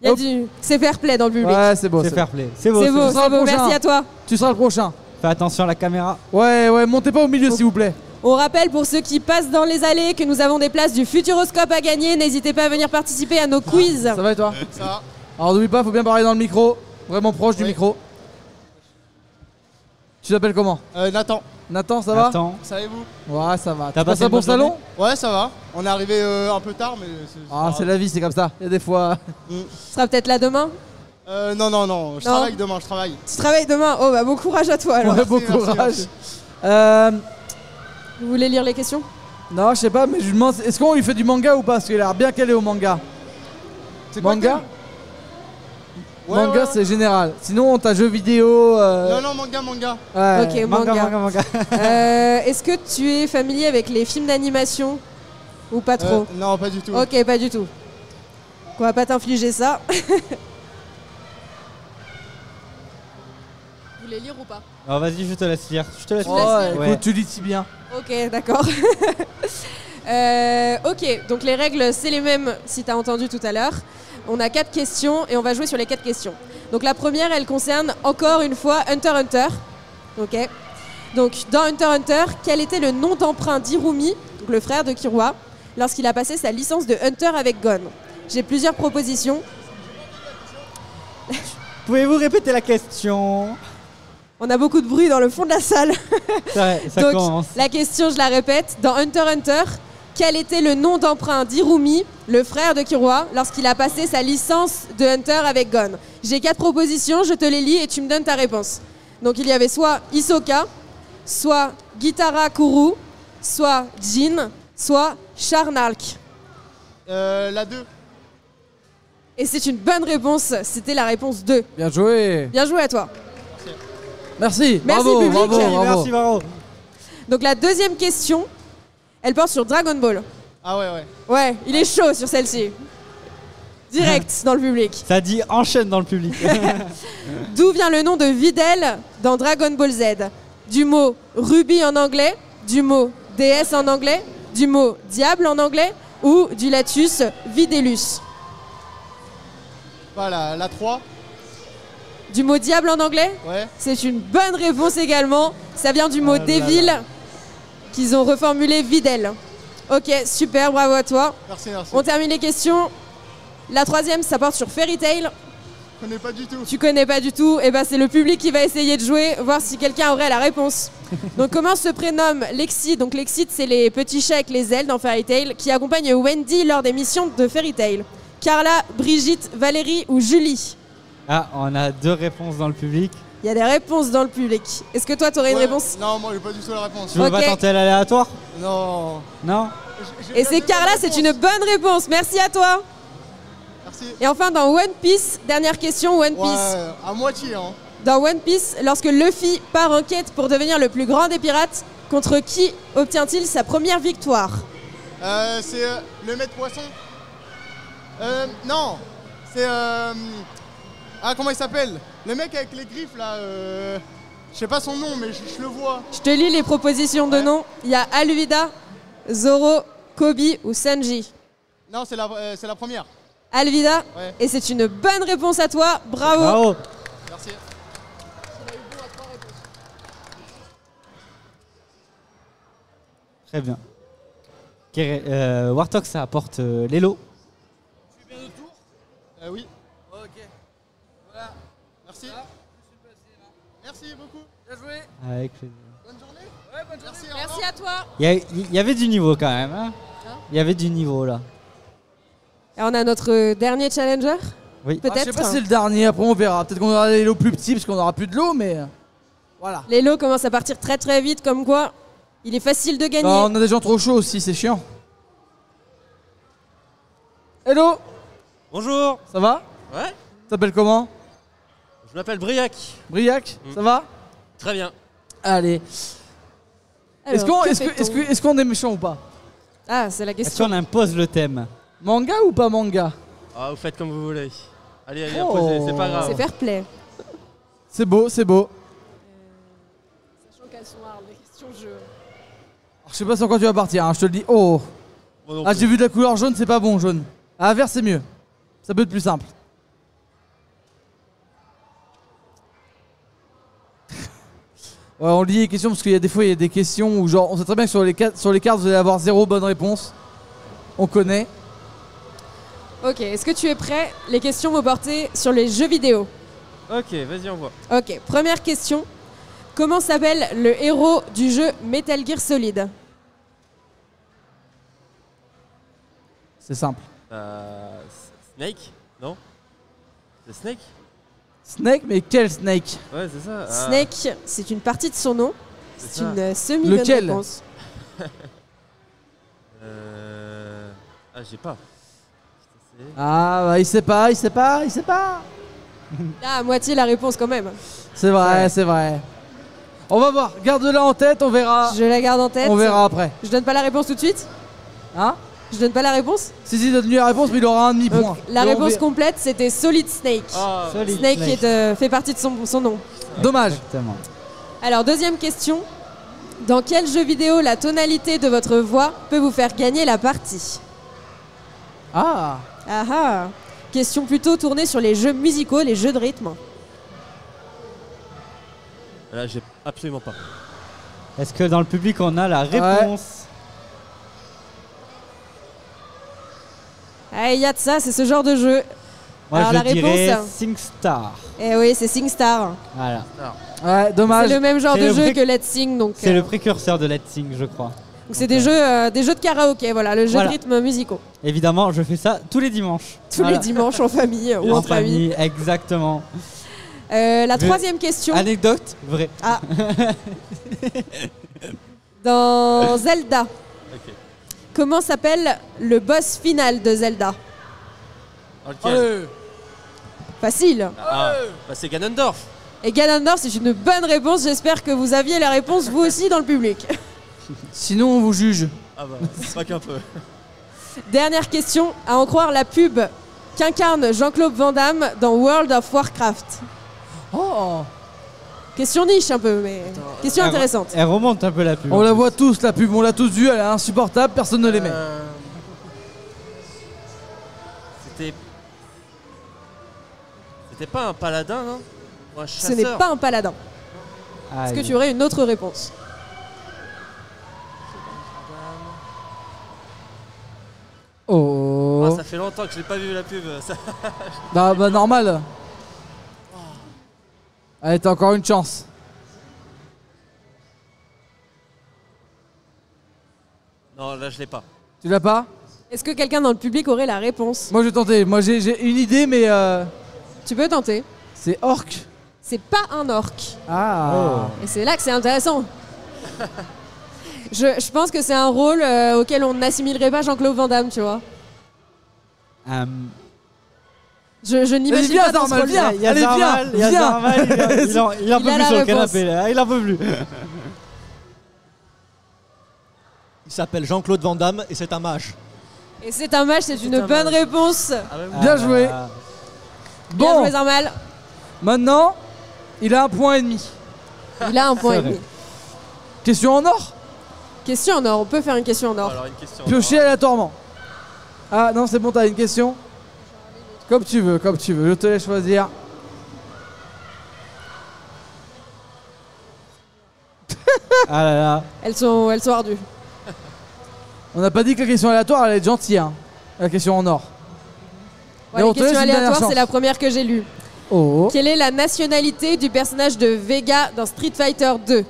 Il y a du... C'est fair play dans le public. Ouais, c'est beau. C'est fair play. C'est beau. C'est beau, Tu seras c'est le beau. prochain. Merci à toi. Tu seras le prochain. Fais attention à la caméra. Ouais, montez pas au milieu, s'il vous plaît. On rappelle pour ceux qui passent dans les allées que nous avons des places du Futuroscope à gagner. N'hésitez pas à venir participer à nos quiz. Ça va et toi? Ça va. Alors n'oublie pas, faut bien parler dans le micro. Vraiment proche du micro. Tu t'appelles comment? Nathan. Nathan, ça va? Attends. Savez-vous? Ouais, ça va. T'as Tu passes passé un une bon bonne salon? Ouais, ça va. On est arrivé un peu tard, mais Ah, c'est la vie, c'est comme ça. Il y a des fois. Ce sera peut-être là demain. Non, je travaille demain, je travaille. Tu travailles demain? Oh bah bon courage à toi alors. Ouais, bon courage. Vous voulez lire les questions? Non, je sais pas, mais je lui demande, est-ce qu'on lui fait du manga ou pas? Parce qu'il a l'air bien calé au manga. C'est quoi Manga? Ouais, Manga, ouais. c'est général. Sinon, t'as jeux vidéo. Non, manga. Ouais. Ok, manga. Est-ce que tu es familier avec les films d'animation ou pas trop? Non, pas du tout. Ok, pas du tout. On va pas t'infliger ça. Vous voulez lire ou pas? Alors vas-y, je te laisse lire. Je te laisse Oh, lire. écoute, Ouais. tu lis si bien. Ok, d'accord. Ok, donc les règles, c'est les mêmes si tu as entendu tout à l'heure. On a 4 questions et on va jouer sur les 4 questions. Donc la première, elle concerne encore une fois Hunter x Hunter. Ok. Donc dans Hunter x Hunter, quel était le nom d'emprunt d'Irumi, donc le frère de Killua, lorsqu'il a passé sa licence de Hunter avec Gon? J'ai plusieurs propositions. Pouvez-vous répéter la question? On a beaucoup de bruit dans le fond de la salle. Ça Donc, commence. la question, je la répète. Dans Hunter x Hunter, quel était le nom d'emprunt d'Irumi, le frère de Killua, lorsqu'il a passé sa licence de Hunter avec Gon? J'ai 4 propositions, je te les lis et tu me donnes ta réponse. Donc il y avait soit Hisoka, soit Gitara Kuru, soit Jin, soit Charnalk. La 2. Et c'est une bonne réponse, c'était la réponse 2. Bien joué. Bien joué à toi. Merci. Merci, Bravo, public. bravo, bravo. Merci, bravo. Donc la deuxième question, elle porte sur Dragon Ball. Ah ouais. Ouais, il est chaud sur celle-ci. Direct dans le public. Ça dit enchaîne dans le public. D'où vient le nom de Videl dans Dragon Ball Z? Du mot Ruby en anglais, du mot déesse en anglais, du mot diable en anglais ou du latus Videllus? Voilà, la 3. Du mot diable en anglais? Ouais. C'est une bonne réponse également. Ça vient du mot Ah là Devil là. qu'ils ont reformulé Videl. Ok, super, bravo à toi. Merci. On termine les questions. La troisième, ça porte sur Fairy Tail. Je connais pas du tout. Tu connais pas du tout, et ben c'est le public qui va essayer de jouer, voir si quelqu'un aurait la réponse. Donc comment se prénomme Lexi? Donc Lexi, c'est les petits chats avec les ailes dans Fairy Tail qui accompagnent Wendy lors des missions de Fairy Tail. Carla, Brigitte, Valérie ou Julie? Ah, on a 2 réponses dans le public. Il y a des réponses dans le public. Est-ce que toi, tu aurais une réponse? Non, moi j'ai pas du tout la réponse. Tu veux pas tenter l'aléatoire? Non. Non? Et c'est Carla, c'est une bonne réponse. Merci à toi. Merci. Et enfin, dans One Piece, dernière question, One Piece. Ouais, à moitié, hein. Dans One Piece, lorsque Luffy part en quête pour devenir le plus grand des pirates, contre qui obtient-il sa première victoire? C'est le maître poisson. Non. C'est Ah, comment il s'appelle? Le mec avec les griffes là. Je sais pas son nom, mais je le vois. Je te lis les propositions de noms. Il y a Alvida, Zoro, Kobe ou Sanji. Non, c'est la première. Alvida, Ouais. et c'est une bonne réponse à toi. Bravo. Bravo. Merci. Très bien. Warthog, ça apporte l'élo. Tu es bien de tour? Oui. Ok. Voilà. Merci. Merci beaucoup. Bien joué. Avec plaisir. Bonne journée. Ouais, bonne journée. Merci à toi. Il y avait du niveau quand même. Hein, il y avait du niveau là. Et on a notre dernier challenger. Oui. Je Peut-être. sais pas si c'est le dernier, après on verra. Peut-être qu'on aura des lots plus petits parce qu'on aura plus de l'eau, mais voilà. Les lots commencent à partir très très vite, comme quoi il est facile de gagner. Non, on a des gens trop chauds aussi, c'est chiant. Hello. Bonjour. Ça va? Ouais. Tu t'appelles comment? Je m'appelle Briac. Briac, ça va? Très bien. Allez. Alors, Est-ce qu'on est méchant ou pas? Ah, c'est la Est-ce question. qu'on impose le thème? Manga ou pas manga? Ah, vous faites comme vous voulez. Allez, Oh. imposez, c'est pas grave. C'est fair play. C'est beau, c'est beau. Sachant qu'elles sont hard, les questions jeu. Je sais pas sur quoi tu vas partir, hein, je te le dis. Oh. Moi non Ah, plus. j'ai vu de la couleur jaune, c'est pas bon, jaune. Ah, vert, c'est mieux. Ça peut être plus simple. Ouais, on lit les questions parce qu'il y a des fois il y a des questions où genre on sait très bien que sur les cartes vous allez avoir 0 bonne réponse. On connaît. Ok, est-ce que tu es prêt? Les questions vont porter sur les jeux vidéo. Ok, vas-y, on voit. Ok, première question. Comment s'appelle le héros du jeu Metal Gear Solid? C'est simple. Snake? Non? C'est Snake? Snake, mais quel Snake? Ouais, c'est ça. Ah. Snake, c'est une partie de son nom. C'est C'est ça. une semi-bonne Lequel? réponse. Ah, j'ai pas. Ah, bah, il sait pas, il sait pas, il sait pas. Là, à moitié la réponse quand même. C'est vrai, c'est vrai. On va voir, garde-la en tête, on verra. Je la garde en tête. On verra après. Je donne pas la réponse tout de suite? Hein? Je donne pas la réponse? Si, donne-lui la réponse, mais il aura un demi-point. Donc, la Et on réponse verra. complète, c'était Solid Snake. Solid Snake Snake. qui fait partie de son nom. Dommage. Exactement. Alors, deuxième question. Dans quel jeu vidéo la tonalité de votre voix peut vous faire gagner la partie? Ah. Ah ah. Question plutôt tournée sur les jeux musicaux, les jeux de rythme. Là, j'ai absolument pas. Est-ce que dans le public on a la réponse? Ah, il y a de ça, c'est ce genre de jeu. Moi Alors, je la dirais réponse. SingStar. Eh oui, c'est SingStar. Voilà. Ouais, dommage. C'est le même genre C'est de le jeu pré- que Let's Sing. Donc, C'est le précurseur de Let's Sing, je crois. donc c'est des jeux de karaoké, voilà, le jeu Voilà. de rythme musicaux. Évidemment, je fais ça tous les dimanches. Tous Voilà. les dimanches en famille ou En entre amis. famille, exactement. La Je- troisième question. Anecdote, vrai. Ah. Dans Zelda, Ok. comment s'appelle le boss final de Zelda? Lequel Facile. Ah, bah c'est Ganondorf. Et Ganondorf, c'est une bonne réponse. J'espère que vous aviez la réponse vous aussi dans le public. Sinon, on vous juge. Ah bah, pas qu'un peu. Dernière question, à en croire la pub qu'incarne Jean-Claude Van Damme dans World of Warcraft. Oh. Question niche un peu, mais question intéressante. Elle remonte un peu la pub. On la voit tous, la pub, on l'a tous vue, elle est insupportable, personne ne l'aimait. C'était. C'était pas un paladin, non? Ou un Ce chasseur? n'est pas un paladin. Est-ce que tu aurais une autre réponse? Oh. Ah, ça fait longtemps que je n'ai pas vu la pub. Ça... Bah, normal. Allez, t'as encore une chance. Non, là je l'ai pas. Tu l'as pas? Est-ce que quelqu'un dans le public aurait la réponse? Moi, je vais tenter. Moi, j'ai une idée, mais. Tu peux tenter. C'est orc. C'est pas un orc. Ah. Et c'est là que c'est intéressant. Je pense que c'est un rôle auquel on n'assimilerait pas Jean-Claude Van Damme, tu vois. Je n'imagine viens, pas dans ce Zarmal, rôle-là. viens. Allez, viens, Il y a viens. Zarmal, il en Il peut a plus la sur le réponse. canapé là, il en peut plus. Il s'appelle Jean-Claude Van Damme et c'est un mage. Et c'est un match, c'est une bonne réponse. Bien joué. Bien Bon, joué, Zarmal. maintenant, il a 1,5 point. Il a un point C'est et demi. vrai. Question en or? Question en or, on peut faire une question en or. Alors, une question. Piocher aléatoirement. Ah non, c'est bon, t'as une question? Comme tu veux, je te laisse choisir. Ah là là. Elles sont ardues. On n'a pas dit que la question aléatoire allait être gentille, hein. La question en or. Ouais, Mais on les te laisse questions une dernière aléatoires, chance. c'est la première que j'ai lue. Oh. Quelle est la nationalité du personnage de Vega dans Street Fighter 2?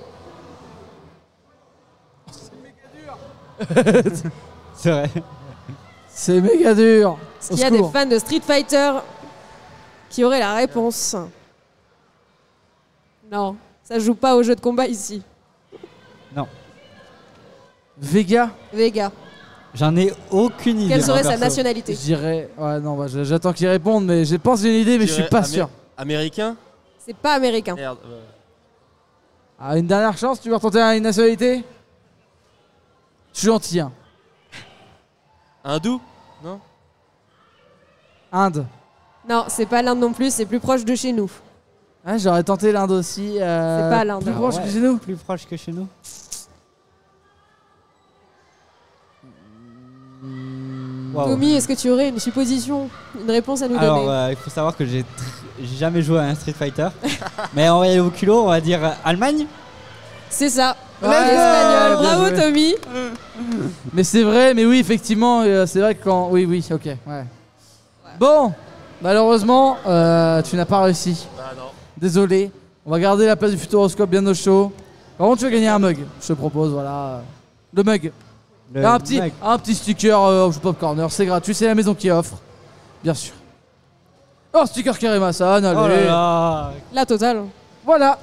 C'est vrai. C'est méga dur. Est-ce qu'il y a des fans de Street Fighter qui auraient la réponse? Non, ça joue pas au jeu de combat ici. Non. Vega? Vega. J'en ai aucune idée. Quelle serait moi, sa perso. nationalité? Je dirais. Ouais, non, bah, j'attends qu'il réponde, mais je pense que j'ai une idée, mais je suis pas sûr. Américain? C'est pas américain. Merde. Ah, une dernière chance, tu veux retenter une nationalité? Je suis gentil, hein. Hindou? Non? Inde. Non, c'est pas l'Inde non plus, c'est plus proche de chez nous. Ouais, j'aurais tenté l'Inde aussi. C'est pas l'Inde. Plus Ah proche ouais. que chez nous. Plus proche que chez nous. Waouh. Tommy, est-ce que tu aurais une supposition, une réponse à nous Alors, donner? il faut savoir que j'ai jamais joué à un Street Fighter. Mais on va y aller au culot, on va dire Allemagne. C'est ça. Ouais, Espagnol. bien Bravo joué. Tommy. Mais c'est vrai, mais oui, effectivement, c'est vrai que quand. Oui, ok, ouais. Bon, malheureusement, tu n'as pas réussi. Bah non. Désolé. On va garder la place du Futuroscope bien au chaud. Par contre, tu vas gagner un mug. Je te propose, voilà. Le mug. Le un petit, mug. un petit sticker au Pop Corner, c'est gratuit, c'est la maison qui offre. Bien sûr. Oh, sticker Keremasan, allez. Oh là là. La totale. Voilà.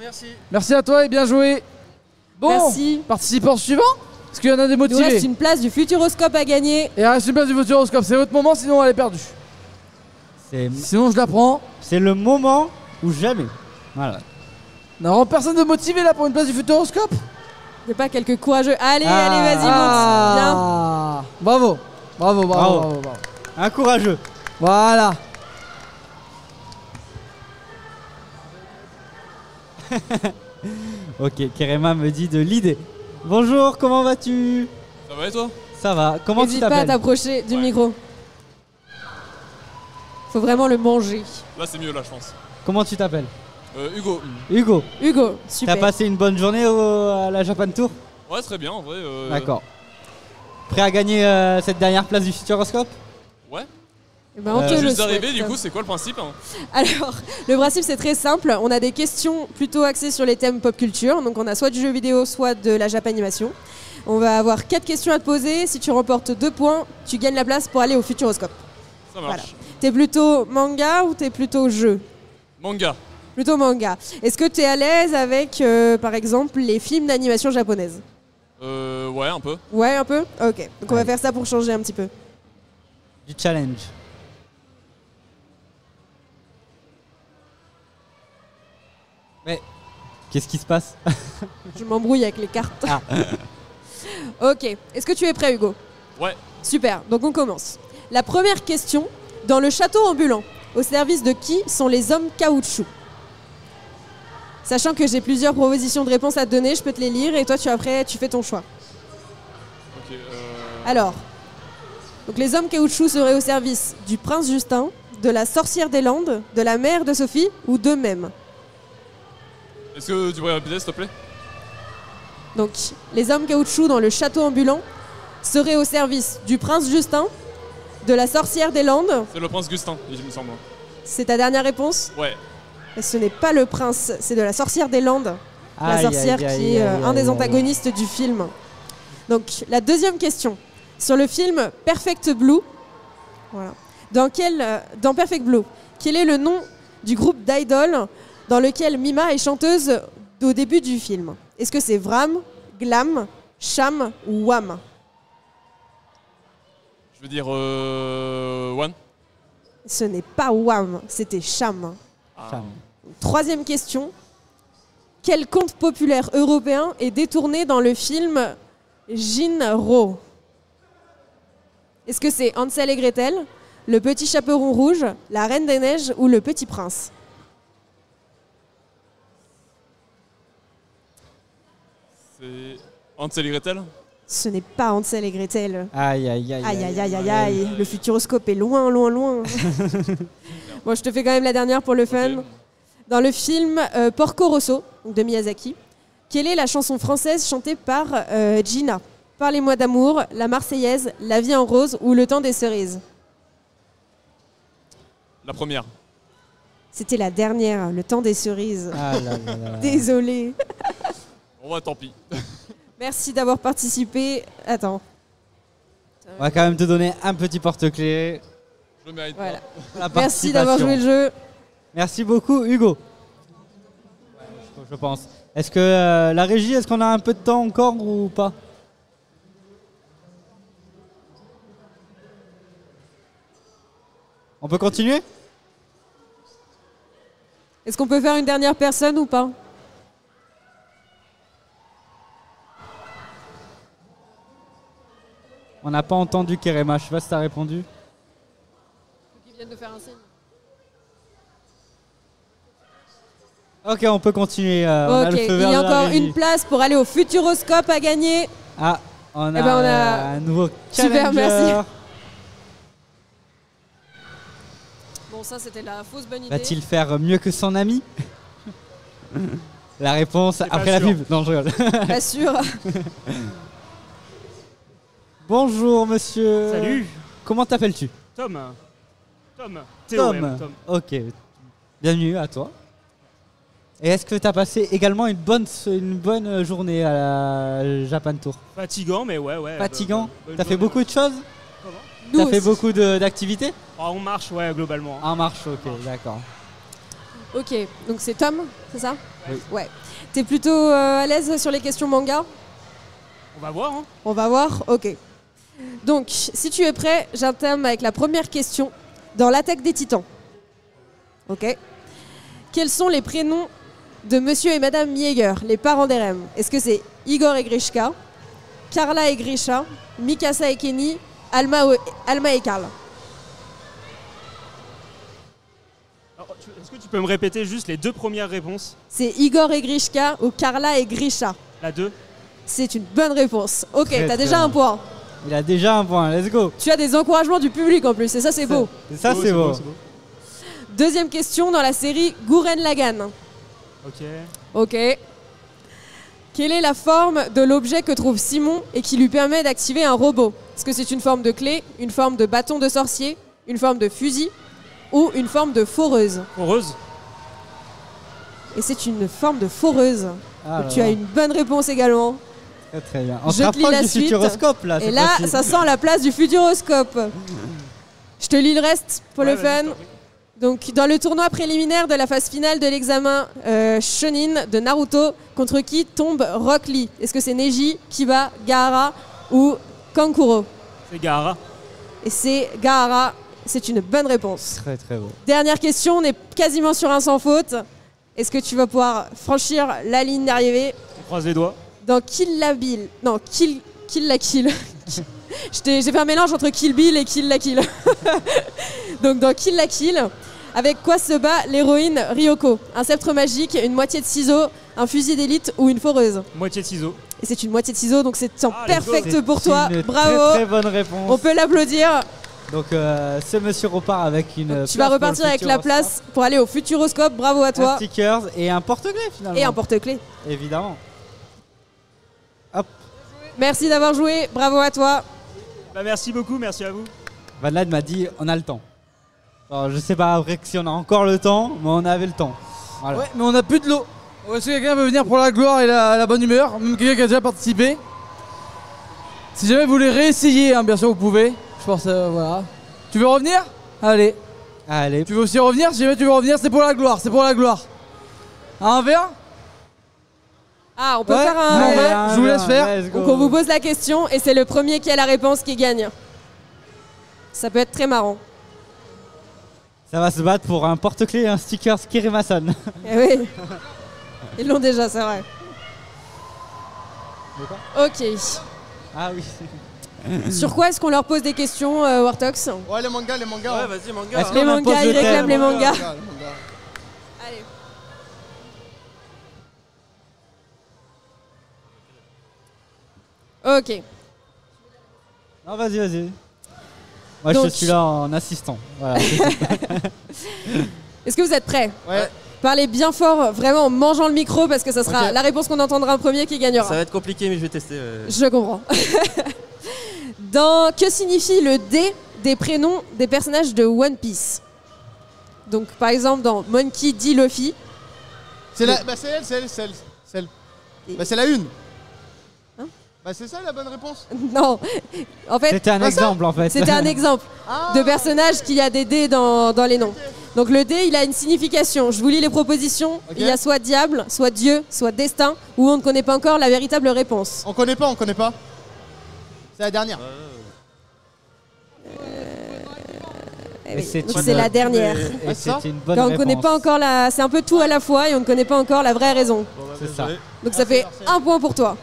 Merci. Merci à toi et bien joué. Bon, Merci. participant suivant. Est-ce qu'il y en a des Il nous motivés? reste une place du Futuroscope à gagner. Et il reste une place du Futuroscope. C'est votre moment, sinon elle est perdue. Sinon je la prends. C'est le moment ou jamais. Voilà. Non, personne de motivé là pour une place du Futuroscope. Il n'y a pas quelques courageux. Allez, Ah. allez, vas-y, monte. Viens. Bravo. Bravo, bravo, Bravo. bravo, bravo. Un courageux. Voilà. Ok, Kerema me dit de l'idée. Bonjour, comment vas-tu? Ça va et toi? Ça va. Comment tu N'hésite pas à t'appelles? t'approcher du micro. Faut vraiment le manger. Là c'est mieux là je pense. Comment tu t'appelles? Hugo. Hugo. Hugo, super. T'as passé une bonne journée à la Japan Tour? Ouais très bien en vrai. D'accord. Prêt à gagner cette dernière place du Futuroscope? Ouais. Eh ben, on te le Juste souhaite. d'arriver du coup c'est quoi le principe hein? Alors, le principe c'est très simple. On a des questions plutôt axées sur les thèmes pop culture. Donc on a soit du jeu vidéo, soit de la Japanimation. On va avoir 4 questions à te poser. Si tu remportes 2 points, tu gagnes la place pour aller au Futuroscope. Ça marche. T'es plutôt manga ou t'es plutôt jeu? Manga. Plutôt manga. Est-ce que t'es à l'aise avec, par exemple, les films d'animation japonaise? Ouais un peu. Ouais, un peu? Ok. Donc on va faire ça pour changer un petit peu. Du challenge. Mais qu'est-ce qui se passe? Je m'embrouille avec les cartes. Ah. Ok. Est-ce que tu es prêt, Hugo? Ouais. Super. Donc on commence. La première question. Dans le château ambulant, au service de qui sont les hommes caoutchouc? Sachant que j'ai plusieurs propositions de réponses à te donner, je peux te les lire et toi tu fais ton choix. Ok. Alors, donc les hommes caoutchouc seraient au service du prince Justin, de la sorcière des Landes, de la mère de Sophie ou d'eux-mêmes. Est-ce que tu pourrais répéter s'il te plaît? Donc, les hommes caoutchouc dans le château ambulant seraient au service du prince Justin, de la sorcière des Landes. C'est le prince Gustin, il me semble. C'est ta dernière réponse? Ouais. Et ce n'est pas le prince, c'est de la sorcière des Landes. La Aïe, sorcière aïe, aïe, qui est aïe, un des aïe, antagonistes du film. Donc, la deuxième question. Sur le film Perfect Blue, voilà. Dans Perfect Blue, quel est le nom du groupe d'idoles dans lequel Mima est chanteuse au début du film? Est-ce que c'est Vram, Glam, Sham ou Wham? Je veux dire One. Ce n'est pas Wham, c'était Sham. Sham. Troisième question. Quel conte populaire européen est détourné dans le film Jinro? Est-ce que c'est Hansel et Gretel, Le Petit Chaperon Rouge, La Reine des Neiges ou Le Petit Prince? C'est Hansel et Gretel. Ce n'est pas Hansel et Gretel. Aïe, aïe, aïe. Aïe, aïe, aïe, aïe, aïe. Le Futuroscope est loin, loin, loin. Bon, je te fais quand même la dernière pour le fun. Dans le film Porco Rosso, de Miyazaki, quelle est la chanson française chantée par Gina? Parlez-moi d'amour, La Marseillaise, La vie en rose ou Le temps des cerises? La première. C'était la dernière, Le temps des cerises. Ah là là là là. Désolée. Bon bah tant pis. Merci d'avoir participé. Attends. On va quand même te donner un petit porte-clés. Je le mérite Voilà. pour la Merci d'avoir joué le participation. jeu. Merci beaucoup, Hugo. Je pense. Est-ce que la régie, est-ce qu'on a un peu de temps encore ou pas? On peut continuer? Est-ce qu'on peut faire une dernière personne ou pas? On n'a pas entendu Kerema, je sais pas si t'as répondu. Qui viennent de faire un signe. Ok, on peut continuer. On a Ok, le feu il y vert a de la encore régie. une place pour aller au Futuroscope à gagner. Ah, on a, Eh ben, on a- un nouveau challenger. Super, merci. Bon, ça c'était la fausse bonne idée. Va-t-il faire mieux que son ami? La réponse pas après la sûr. pub. Non, je rigole. Pas sûr. Bonjour monsieur. Salut. Comment t'appelles-tu? Tom. Tom. Tom. Ok. Bienvenue à toi. Et est-ce que tu as passé également une bonne journée à la Japan Tour? Fatigant, mais ouais. Fatigant. bonne T'as fait journée, beaucoup de choses? Comment? Nous T'as fait aussi. beaucoup d'activités? On marche, ouais, globalement. En marche, ok, d'accord. Ok, donc c'est Tom, c'est ça? Oui. Ouais. T'es plutôt à l'aise sur les questions manga? On va voir. Hein. On va voir, ok. Donc, si tu es prêt, j'entame avec la première question. Dans l'Attaque des Titans, ok. Quels sont les prénoms de Monsieur et Madame Yeager, les parents d'Erem? Est-ce que c'est Igor et Grishka, Carla et Grisha, Mikasa et Kenny, Alma et Karl? Est-ce que tu peux me répéter juste les deux premières réponses? C'est Igor et Grishka ou Carla et Grisha? La 2. C'est une bonne réponse. Ok, Très, t'as très déjà bien. un point. Il a déjà un point, let's go. Tu as des encouragements du public en plus, et ça c'est beau. Ça, c'est beau. Deuxième question dans la série Gurren Lagann. Ok. Ok. Quelle est la forme de l'objet que trouve Simon et qui lui permet d'activer un robot? Est-ce que c'est une forme de clé, une forme de bâton de sorcier, une forme de fusil ou une forme de foreuse? Foreuse. Et c'est une forme de foreuse. Ah Donc là tu as là. une bonne réponse également. Très très bien. On se Je te lis rapproche la du suite. futuroscope là. Et cette là, fois-ci. ça sent la place du futuroscope. Je te lis le reste pour le fun. Donc, dans le tournoi préliminaire de la phase finale de l'examen Shonin de Naruto, contre qui tombe Rock Lee? Est-ce que c'est Neji, Kiba, Gaara ou Kankuro? C'est Gaara. Et c'est Gaara. C'est une bonne réponse. Très très beau. Dernière question, on est quasiment sur un sans faute. Est-ce que tu vas pouvoir franchir la ligne d'arrivée? On croise les doigts. Dans Kill la Bill. Non, Kill la Kill. J'ai fait un mélange entre Kill Bill et Kill la Kill. Donc dans Kill la Kill, avec quoi se bat l'héroïne Ryoko? Un sceptre magique, une moitié de ciseaux, un fusil d'élite ou une foreuse? Moitié de ciseaux. Et c'est une moitié de ciseaux, donc c'est let's go. perfect pour toi. Une Bravo. Très très bonne réponse. On peut l'applaudir. Donc ce monsieur repart avec une. Tu vas repartir avec la place pour aller au Futuroscope. Bravo à toi. Un stickers et un porte-clés finalement. Et un porte-clés. Évidemment. Merci d'avoir joué. Bravo à toi. Bah, merci beaucoup, merci à vous. Van Laden m'a dit on a le temps. Alors, je sais pas après si on a encore le temps, mais on avait le temps. Voilà. Ouais, mais on n'a plus de l'eau. Est-ce que quelqu'un veut venir pour la gloire et la bonne humeur? Même quelqu'un qui a déjà participé. Si jamais vous voulez réessayer, hein, bien sûr vous pouvez. Je pense, voilà. Tu veux revenir? Allez. Allez. Tu veux aussi revenir? Si jamais tu veux revenir, c'est pour la gloire, c'est pour la gloire. Un verre? Ah, on peut Ouais, faire un. non, Ouais. ouais, je vous laisse faire. Donc on vous pose la question et c'est le premier qui a la réponse qui gagne. Ça peut être très marrant. Ça va se battre pour un porte-clés et un sticker Kirimasan. Eh oui. Ils l'ont déjà, c'est vrai. Ok. Ah oui. Sur quoi est-ce qu'on leur pose des questions, Wartox? Ouais, les mangas, les mangas. Ouais, vas-y, manga. Les mangas, ils réclament les mangas. Allez. Ok. Non, vas-y, vas-y. Moi, Donc- je suis là en assistant. Voilà. Est-ce que vous êtes prêts? Ouais. Parlez bien fort, vraiment en mangeant le micro, parce que ça sera Ok. la réponse qu'on entendra en premier qui gagnera. Ça va être compliqué, mais je vais tester. Je comprends. Que signifie le D des prénoms des personnages de One Piece? Donc, par exemple, dans Monkey D. Luffy. C'est la... bah, c'est elle, c'est elle, c'est elle. C'est elle. Bah, c'est la une. Bah, c'est ça la bonne réponse. Non, en fait, C'était un exemple, en fait. C'était un exemple de personnage qui a des D dans les noms. Donc le D, il a une signification. Je vous lis les propositions. Ok. Il y a soit diable, soit Dieu, soit destin, ou on ne connaît pas encore la véritable réponse. On connaît pas, on connaît pas. C'est la dernière. Eh oui, c'est donc une- c'est la dernière. Et c'est une bonne Quand on ne réponse. connaît pas encore la, c'est un peu tout à la fois et on ne connaît pas encore la vraie raison. C'est ça. Donc ça fait un point pour toi.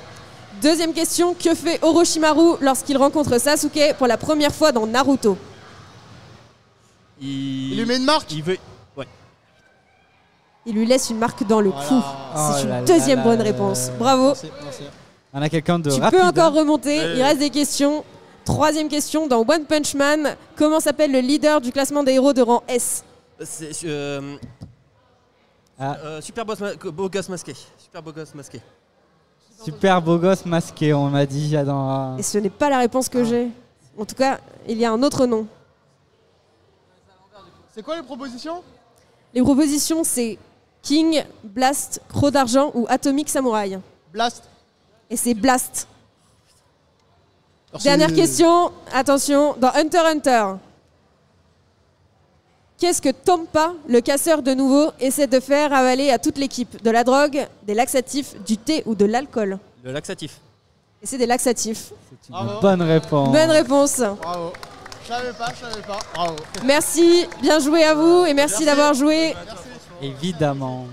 Deuxième question, que fait Orochimaru lorsqu'il rencontre Sasuke pour la première fois dans Naruto? Il lui met une marque. Il veut. Ouais. Il lui laisse une marque dans le cou. Oh C'est là une là deuxième là bonne là réponse. là. Bravo. On a quelqu'un de Tu rapide. peux encore hein. remonter, Ouais. il reste des questions. Troisième question, dans One Punch Man, comment s'appelle le leader du classement des héros de rang S? C'est. Ah. Super beau gosse masqué. Super beau gosse masqué. Super beau gosse masqué, on m'a dit. Dans... Et ce n'est pas la réponse que j'ai. En tout cas, il y a un autre nom. C'est quoi les propositions? Les propositions, c'est King, Blast, Croc d'argent ou Atomic Samurai. Blast. Et c'est Blast. Dernière question, attention, dans Hunter x Hunter, qu'est-ce que Tompa, le casseur de nouveau, essaie de faire avaler à toute l'équipe? De la drogue, des laxatifs, du thé ou de l'alcool? Le laxatif. Et c'est des laxatifs. Bonne réponse. Bonne réponse. Bravo. Je savais pas. Bravo. Merci, bien joué à vous et merci d'avoir joué. Évidemment.